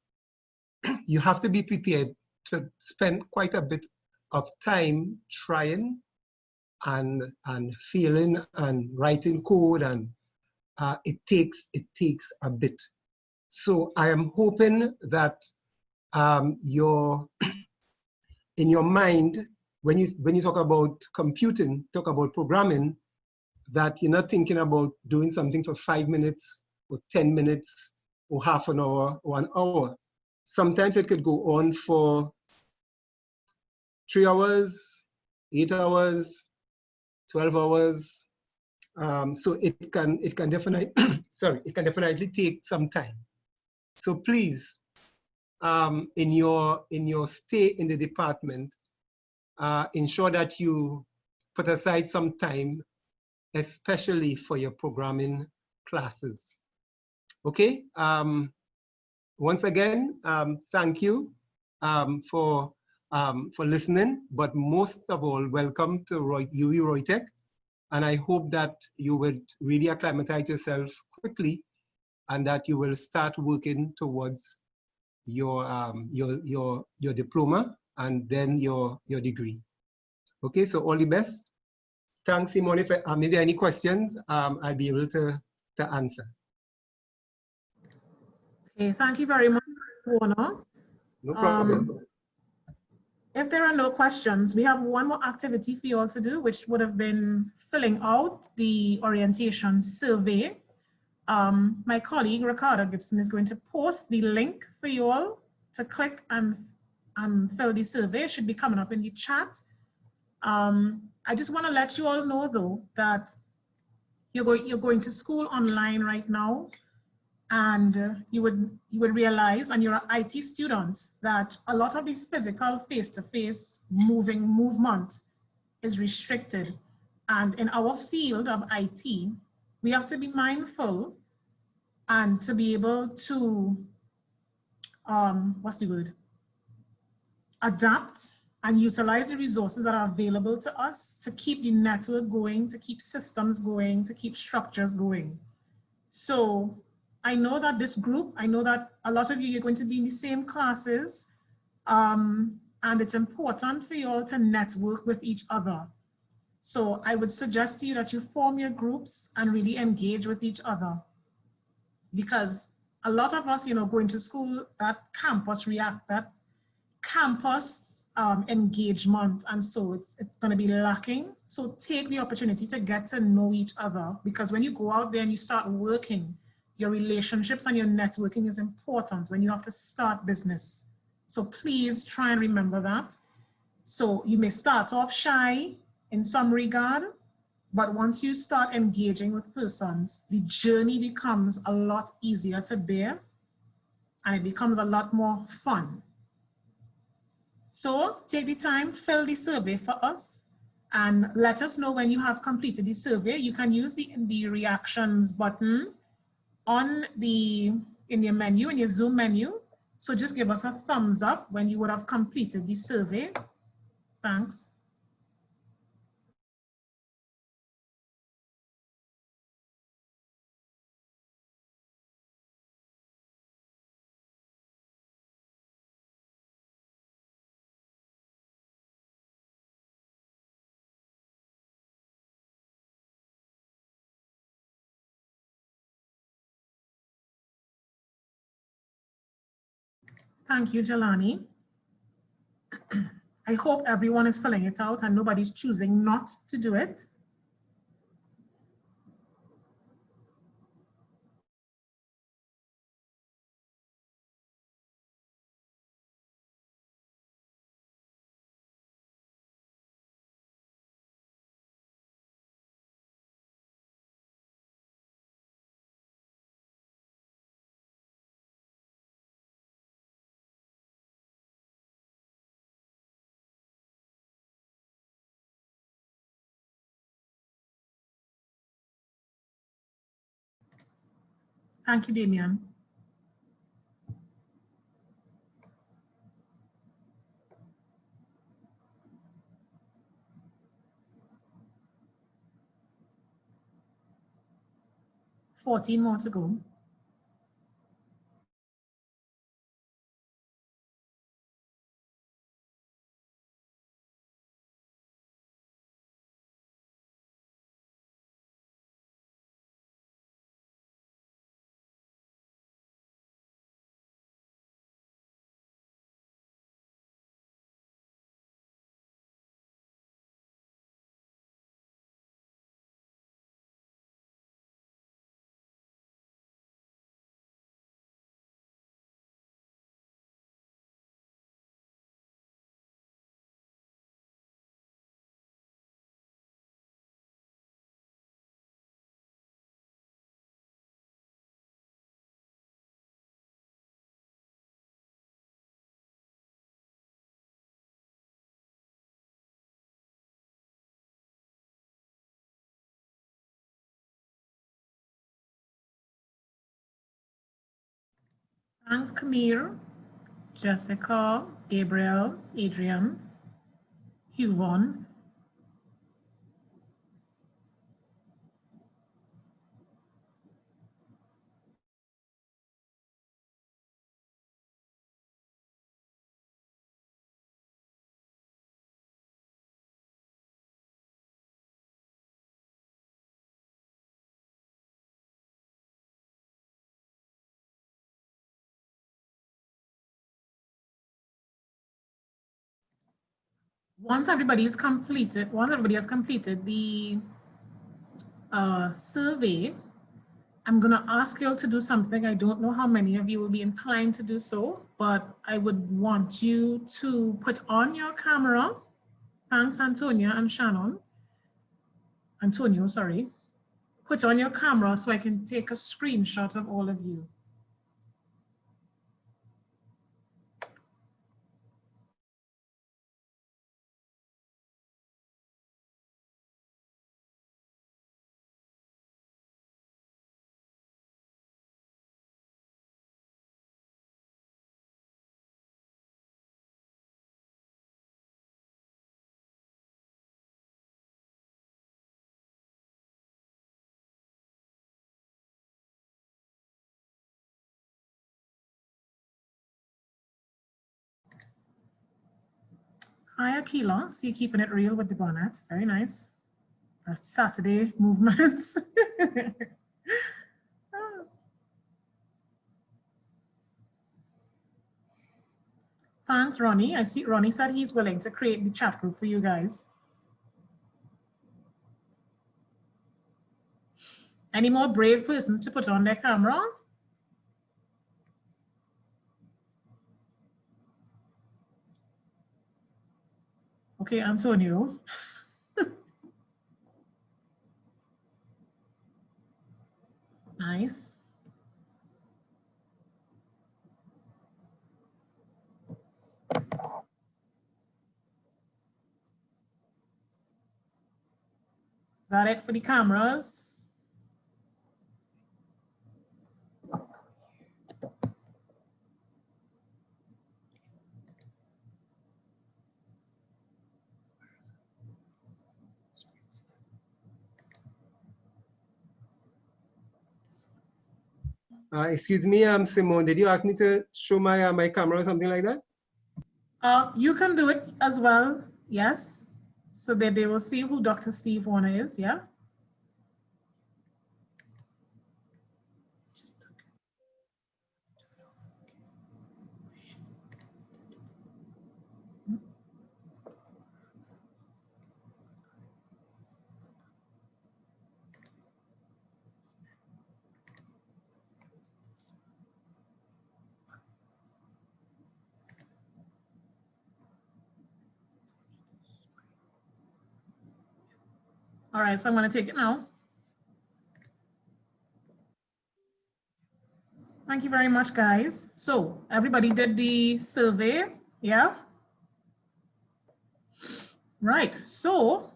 you have to be prepared to spend quite a bit of time trying and failing and writing code, and it takes a bit. So I am hoping that in your mind, when you talk about computing, talk about programming, that you're not thinking about doing something for 5 minutes or 10 minutes or half an hour or an hour. Sometimes it could go on for 3 hours, 8 hours, 12 hours. So it can definitely sorry, it can definitely take some time. So please, in your stay in the department, ensure that you put aside some time, especially for your programming classes. Okay. Once again, thank you for listening, but most of all, welcome to UWI-ROYTEC. And I hope that you will really acclimatize yourself quickly and that you will start working towards your diploma and then your degree. Okay, so all the best. Thanks, Simone. If maybe any questions, I'll be able to answer. Okay, thank you very much, Warner. No problem. If there are no questions, we have one more activity for you all to do, which would have been filling out the orientation survey. My colleague, Ricardo Gibson, is going to post the link for you all to click and fill the survey. It should be coming up in the chat. I just want to let you all know, though, that you're going to school online right now. And you would realize, and you're IT students, that a lot of the physical face-to-face movement is restricted. And in our field of IT, we have to be mindful and to be able to, adapt and utilize the resources that are available to us to keep the network going, to keep systems going, to keep structures going. So I know that this group, I know that a lot of you are going to be in the same classes, and it's important for you all to network with each other. So I would suggest to you that you form your groups and really engage with each other. Because a lot of us, going to school, that campus engagement, and so it's going to be lacking. So take the opportunity to get to know each other, because when you go out there and you start working, your relationships and your networking is important when you have to start business. So please try and remember that. So you may start off shy in some regard, but once you start engaging with persons, the journey becomes a lot easier to bear and it becomes a lot more fun. So take the time, fill the survey for us, and let us know when you have completed the survey. You can use the reactions button in your menu, in your Zoom menu. So just give us a thumbs up when you would have completed the survey. Thanks. Thank you, Jelani. I hope everyone is filling it out and nobody's choosing not to do it. Thank you, Damian. $14 more to go. Thanks, Kamir, Jessica, Gabriel, Adrian, Huvon. Once everybody has completed the survey, I'm going to ask you all to do something. I don't know how many of you will be inclined to do so, but I would want you to put on your camera. Thanks, Antonia and Shannon. Antonio, sorry. Put on your camera so I can take a screenshot of all of you. Hi, Akila. See you keeping it real with the bonnet. Very nice. That's Saturday movements. Thanks, Ronnie. I see Ronnie said he's willing to create the chat group for you guys. Any more brave persons to put on their camera? Okay, Antonio. Nice. Is that it for the cameras? Excuse me, Simone, did you ask me to show my my camera or something like that? You can do it as well, yes. So that they will see who Dr. Steve Warner is, yeah? All right, so I'm going to take it now. Thank you very much, guys. So everybody did the survey, yeah? Right, so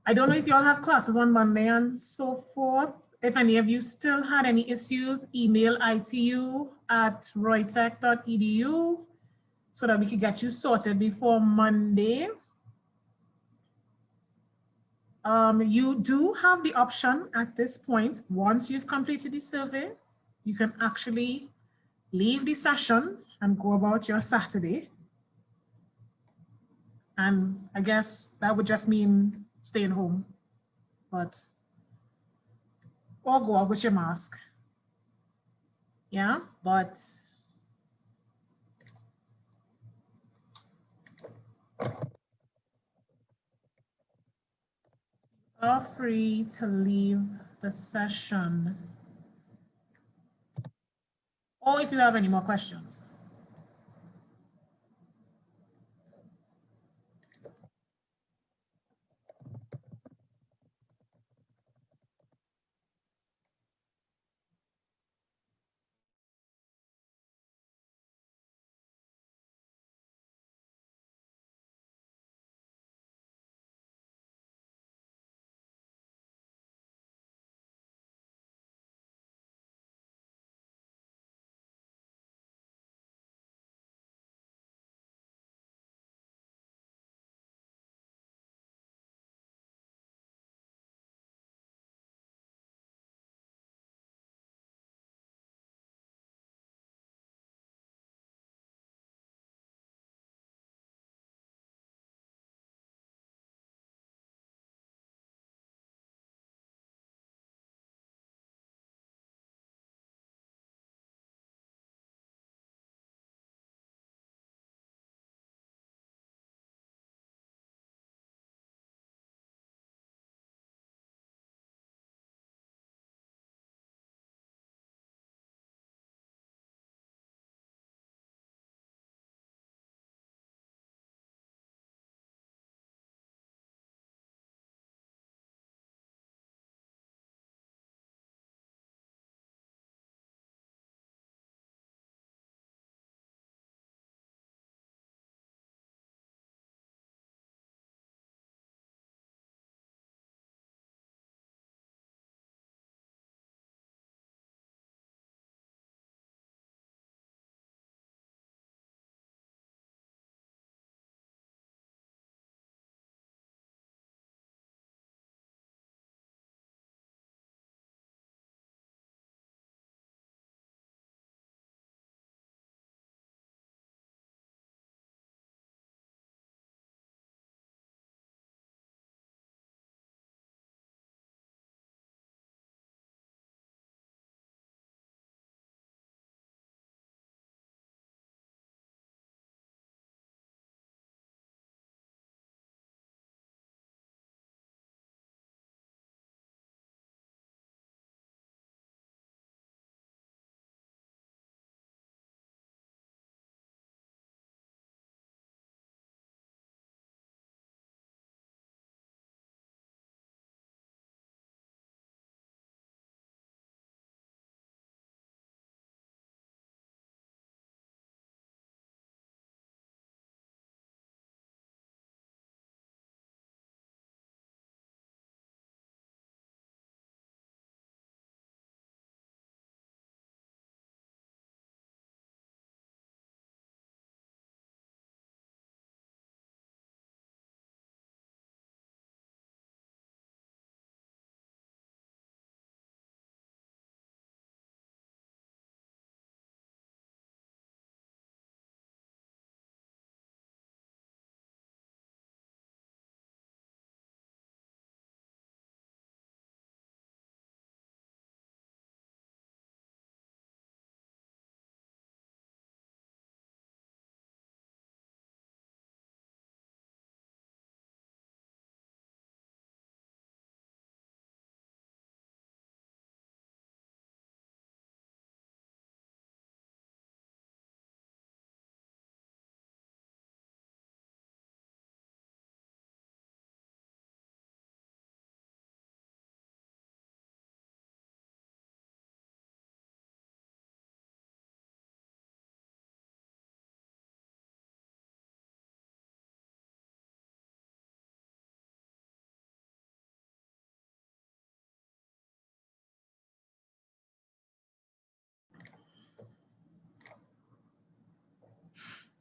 I don't know if you all have classes on Monday and so forth. If any of you still had any issues, email itu@roytech.edu so that we could get you sorted before Monday. You do have the option at this point, once you've completed the survey, you can actually leave the session and go about your Saturday. And I guess that would just mean staying home, but, or go out with your mask. Yeah, but are free to leave the session. Or if you have any more questions.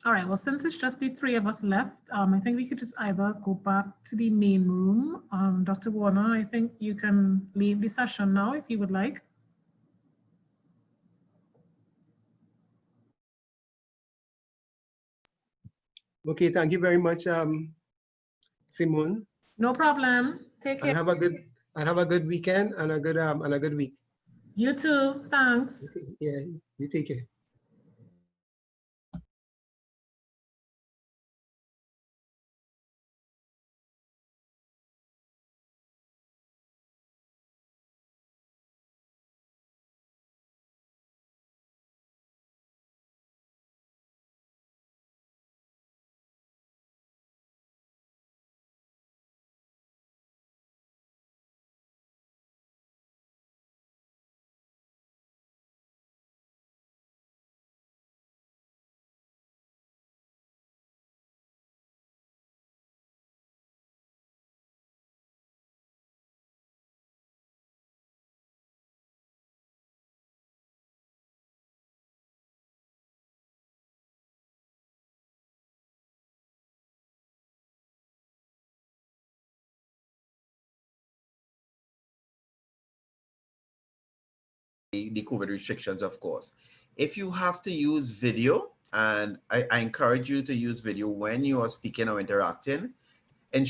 All right, well, since it's just the three of us left, I think we could just either go back to the main room. Dr. Warner, I think you can leave the session now if you would like. Okay, thank you very much, Simone. No problem. Take care. And have a good weekend and a good week. You too. Thanks. Okay, yeah, you take care. The COVID restrictions, of course. If you have to use video, and I encourage you to use video when you are speaking or interacting, and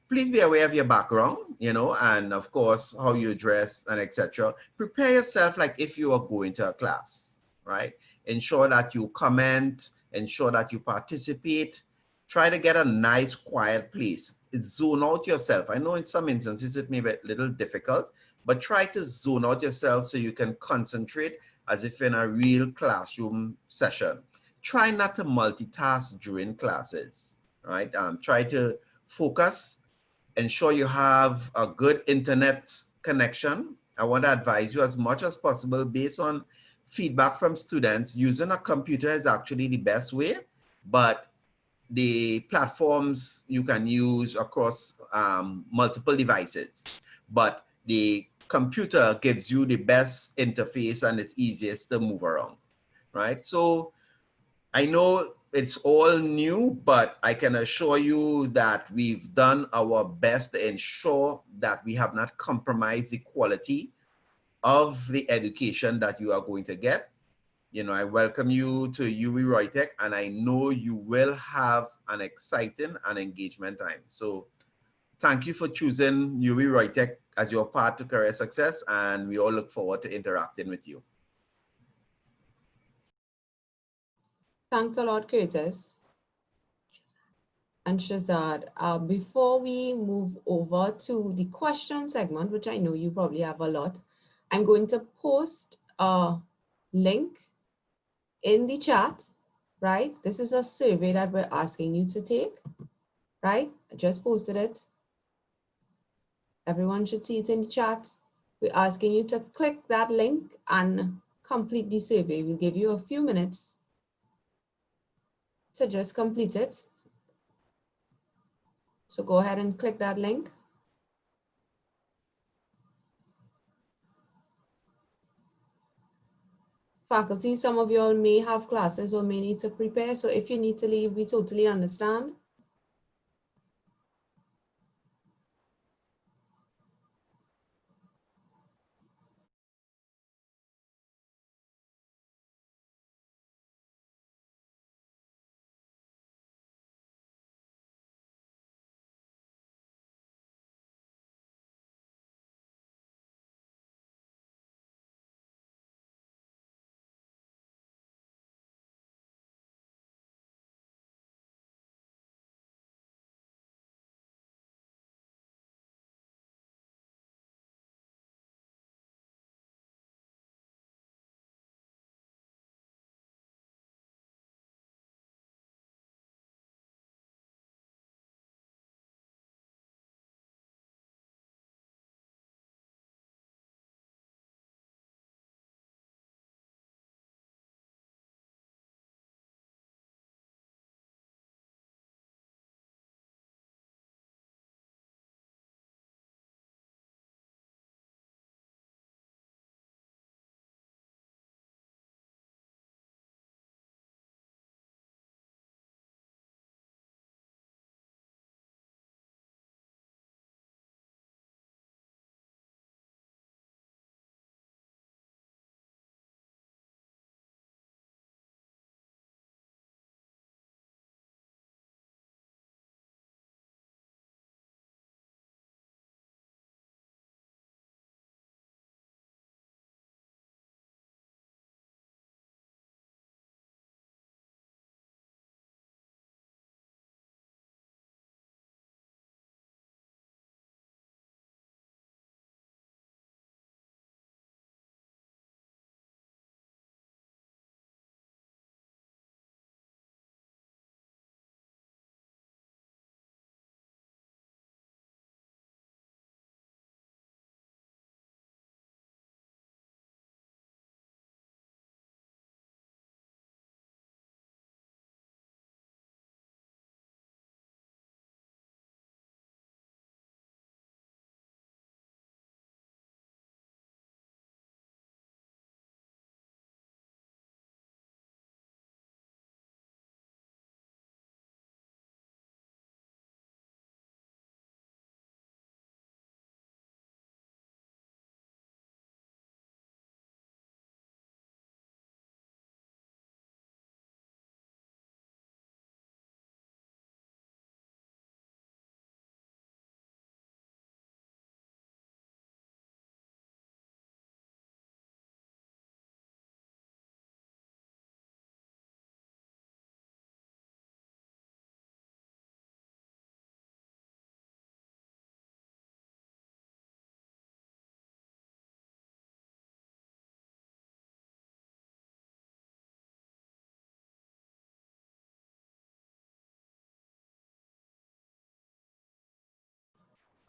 please be aware of your background, and of course how you dress and etc. Prepare yourself like if you are going to a class, right? Ensure that you comment, ensure that you participate. Try to get a nice quiet place. Zone out yourself. I know in some instances it may be a little difficult, but try to zone out yourself so you can concentrate as if in a real classroom session. Try not to multitask during classes, right? Try to focus, ensure you have a good internet connection. I want to advise you as much as possible based on feedback from students, using a computer is actually the best way, but the platforms you can use across multiple devices, but the computer gives you the best interface and it's easiest to move around, right? So I know it's all new, but I can assure you that we've done our best to ensure that we have not compromised the quality of the education that you are going to get. I welcome you to UWI-ROYTEC, and I know you will have an exciting and engagement time. So thank you for choosing UWI-ROYTEC as your path to career success, and we all look forward to interacting with you. Thanks a lot, Curtis and Shazad. Before we move over to the question segment, which I know you probably have a lot, I'm going to post a link in the chat, right? This is a survey that we're asking you to take, right? I just posted it. Everyone should see it in the chat. We're asking you to click that link and complete the survey. We'll give you a few minutes to just complete it. So go ahead and click that link. Faculty, some of you all may have classes or may need to prepare. So if you need to leave, we totally understand.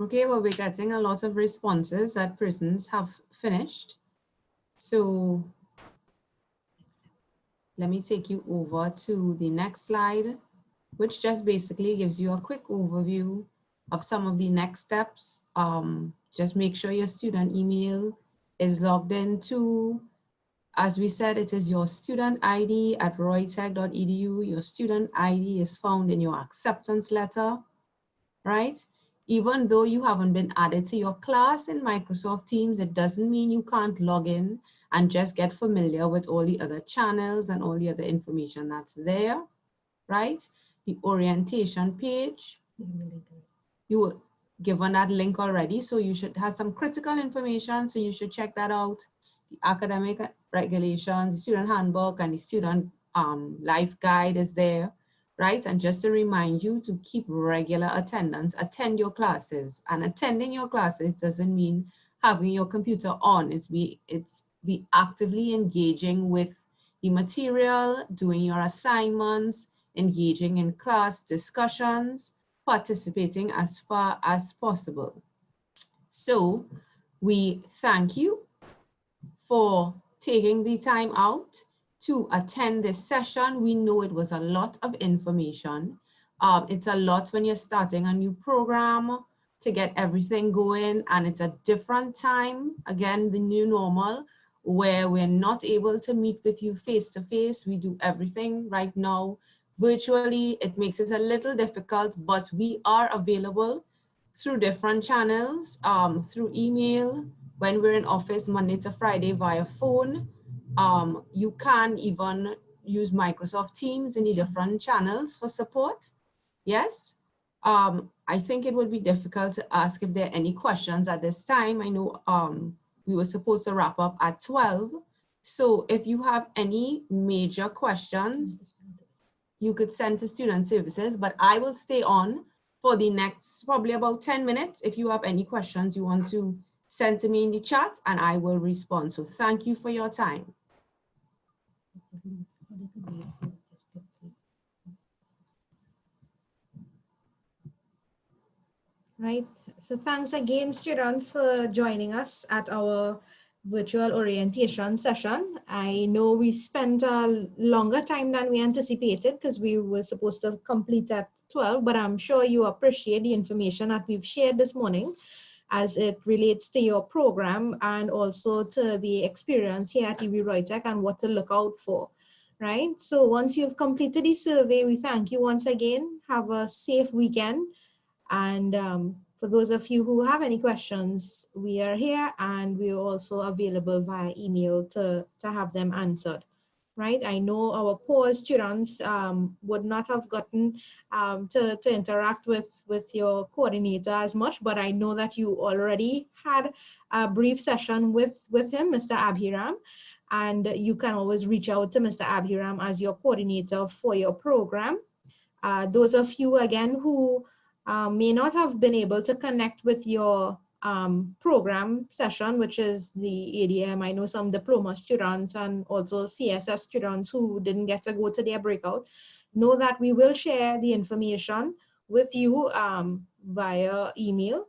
Okay, well, we're getting a lot of responses that persons have finished. So let me take you over to the next slide, which just basically gives you a quick overview of some of the next steps. Just make sure your student email is logged into, as we said, it is your student ID at roytec.edu. Your student ID is found in your acceptance letter, right? Even though you haven't been added to your class in Microsoft Teams, it doesn't mean you can't log in and just get familiar with all the other channels and all the other information that's there, right? The orientation page, you were given that link already, so you should have some critical information, so you should check that out. The academic regulations, the student handbook, and the student life guide is there, right? And just to remind you to keep regular attendance, attend your classes. And attending your classes doesn't mean having your computer on. It's be actively engaging with the material, doing your assignments, engaging in class discussions, participating as far as possible. So we thank you for taking the time out to attend this session. We know it was a lot of information. It's a lot when you're starting a new program to get everything going, and it's a different time, again, the new normal, where we're not able to meet with you face to face. We do everything right now virtually. It makes it a little difficult, but we are available through different channels, through email, when we're in office Monday to Friday via phone. You can even use Microsoft Teams in the different channels for support. Yes. I think it would be difficult to ask if there are any questions at this time. I know we were supposed to wrap up at 12. So if you have any major questions, you could send to student services, but I will stay on for the next probably about 10 minutes. If you have any questions you want to send to me in the chat, and I will respond. So thank you for your time. Right. So thanks again, students, for joining us at our virtual orientation session. I know we spent a longer time than we anticipated because we were supposed to complete at 12, but I'm sure you appreciate the information that we've shared this morning as it relates to your program and also to the experience here at UWI-ROYTEC and what to look out for, right? So once you've completed the survey, we thank you once again. Have a safe weekend. And for those of you who have any questions, we are here and we're also available via email to have them answered, right? I know our poor students would not have gotten to interact with your coordinator as much, but I know that you already had a brief session with him, Mr. Abhiram, and you can always reach out to Mr. Abhiram as your coordinator for your program. Those of you, again, who may not have been able to connect with your program session, which is the ADM. I know some diploma students and also CSS students who didn't get to go to their breakout. Know that we will share the information with you via email,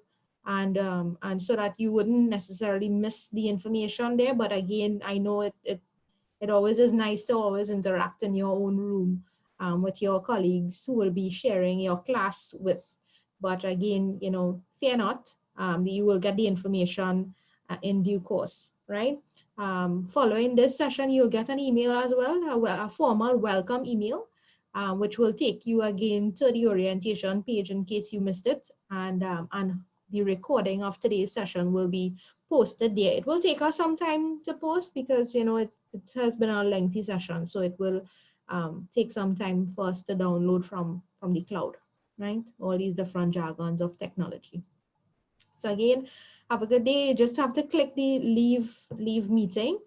and so that you wouldn't necessarily miss the information there. But again, I know it always is nice to always interact in your own room with your colleagues who will be sharing your class with. But again, you know, fear not, you will get the information in due course, right? Following this session, you'll get an email as well, a formal welcome email, which will take you again to the orientation page in case you missed it. And the recording of today's session will be posted there. It will take us some time to post because, you know, it has been a lengthy session. So it will take some time for us to download from the cloud, right? All these different jargons of technology. So again, have a good day. You just have to click the leave meeting,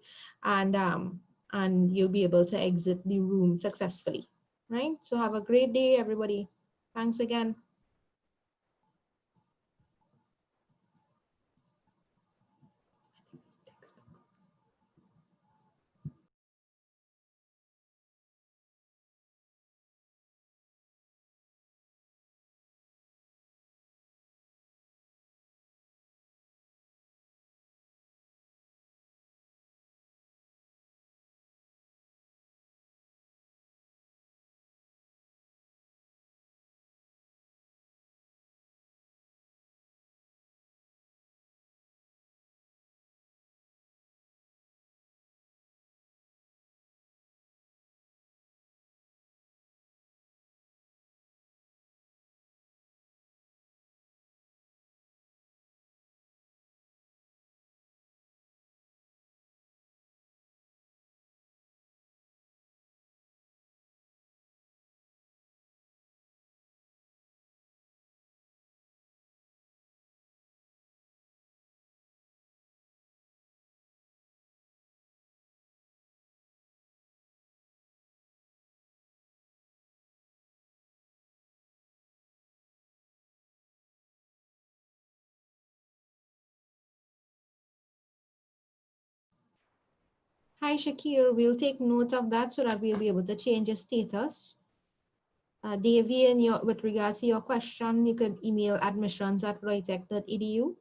and you'll be able to exit the room successfully, right? So have a great day, everybody. Thanks again. Hi, Shakir. We'll take note of that so that we'll be able to change your status. Davy, with regards to your question, you could email admissions@roytec.edu.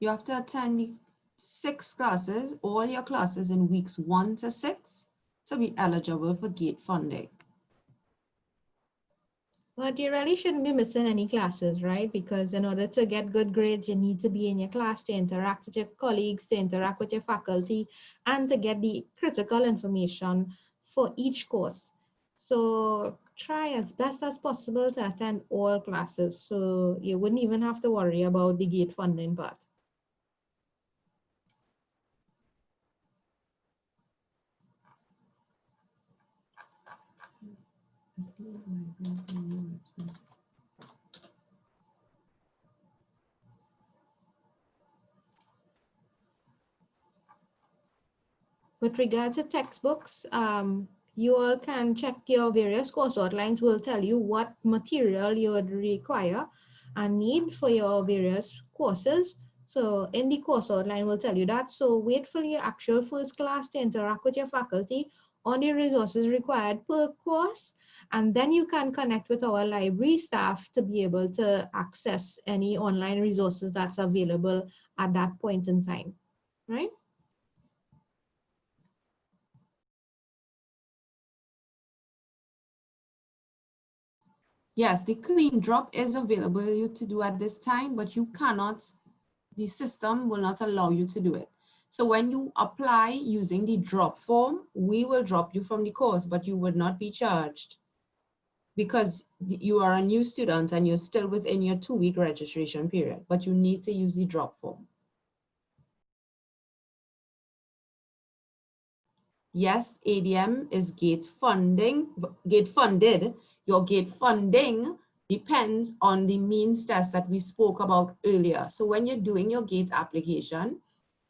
You have to attend the 6 classes, all your classes in weeks 1 to 6 to be eligible for GATE funding. But you really shouldn't be missing any classes, right? Because in order to get good grades, you need to be in your class to interact with your colleagues, to interact with your faculty, and to get the critical information for each course. So try as best as possible to attend all classes. So you wouldn't even have to worry about the GATE funding part. With regards to textbooks, you all can check your various course outlines will tell you what material you would require and need for your various courses. So in the course outline will tell you that. So wait for your actual first class to interact with your faculty on the resources required per course. And then you can connect with our library staff to be able to access any online resources that's available at that point in time, right? Yes, the clean drop is available you to do at this time, but you cannot, the system will not allow you to do it. So when you apply using the drop form, we will drop you from the course, but you would not be charged because you are a new student and you're still within your 2-week registration period, but you need to use the drop form. Yes, ADM is GATE funded. Your GATE funding depends on the means test that we spoke about earlier. So when you're doing your GATE application,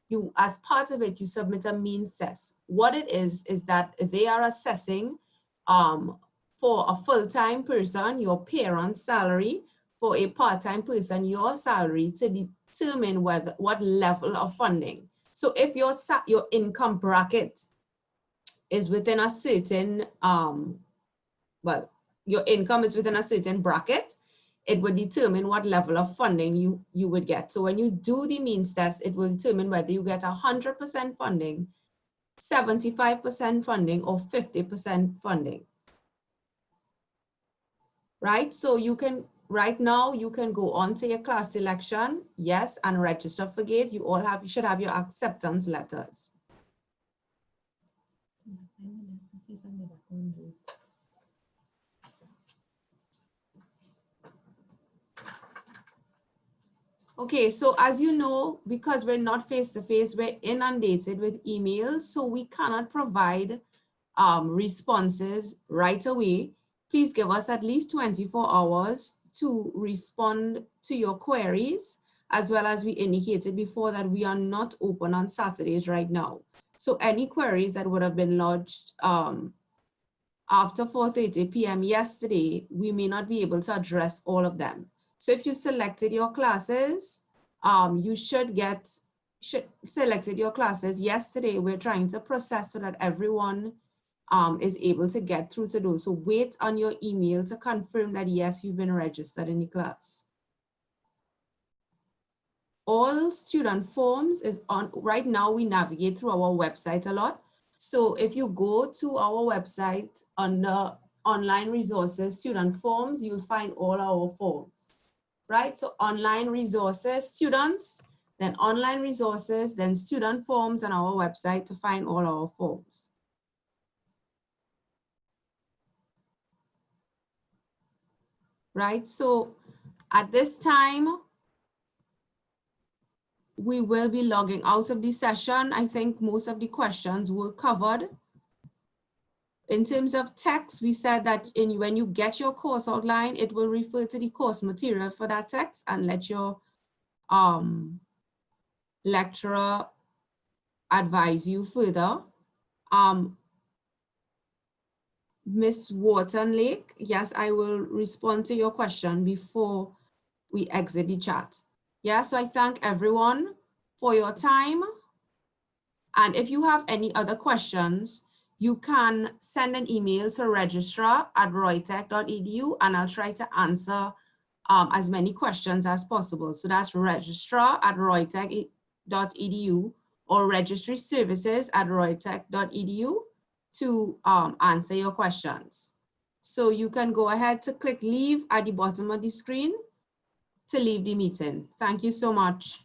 you, as part of it, you submit a means test. What it is that they are assessing for a full-time person, your parent's salary, for a part-time person, your salary, to determine what level of funding. So if your income bracket is within a certain, well, your income is within a certain bracket, it would determine what level of funding you would get. So when you do the means test, it will determine whether you get 100% funding, 75% funding, or 50% funding. Right? So you can, right now, you can go on to your class selection, yes, and register for GATE. You should have your acceptance letters. Okay, so as you know, because we're not face-to-face, we're inundated with emails, so we cannot provide responses right away. Please give us at least 24 hours to respond to your queries, as well as we indicated before that we are not open on Saturdays right now. So any queries that would have been lodged after 4:30 p.m. yesterday, we may not be able to address all of them. So if you selected your classes, you should selected your classes yesterday. We're trying to process so that everyone is able to get through to those. So wait on your email to confirm that yes, you've been registered in the class. All student forms is on, right now we navigate through our website a lot. So if you go to our website under online resources, student forms, you'll find all our forms, right? So online resources, students, then online resources, then student forms on our website to find all our forms. Right, so at this time, we will be logging out of the session. I think most of the questions were covered. In terms of text, we said that when you get your course outline, it will refer to the course material for that text and let your lecturer advise you further. Ms. Wharton Lake, yes, I will respond to your question before we exit the chat. Yeah, so I thank everyone for your time. And if you have any other questions, you can send an email to registrar@roytec.edu and I'll try to answer as many questions as possible. So that's registrar@roytec.edu or registryservices@roytec.edu to answer your questions. So you can go ahead to click leave at the bottom of the screen to leave the meeting. Thank you so much.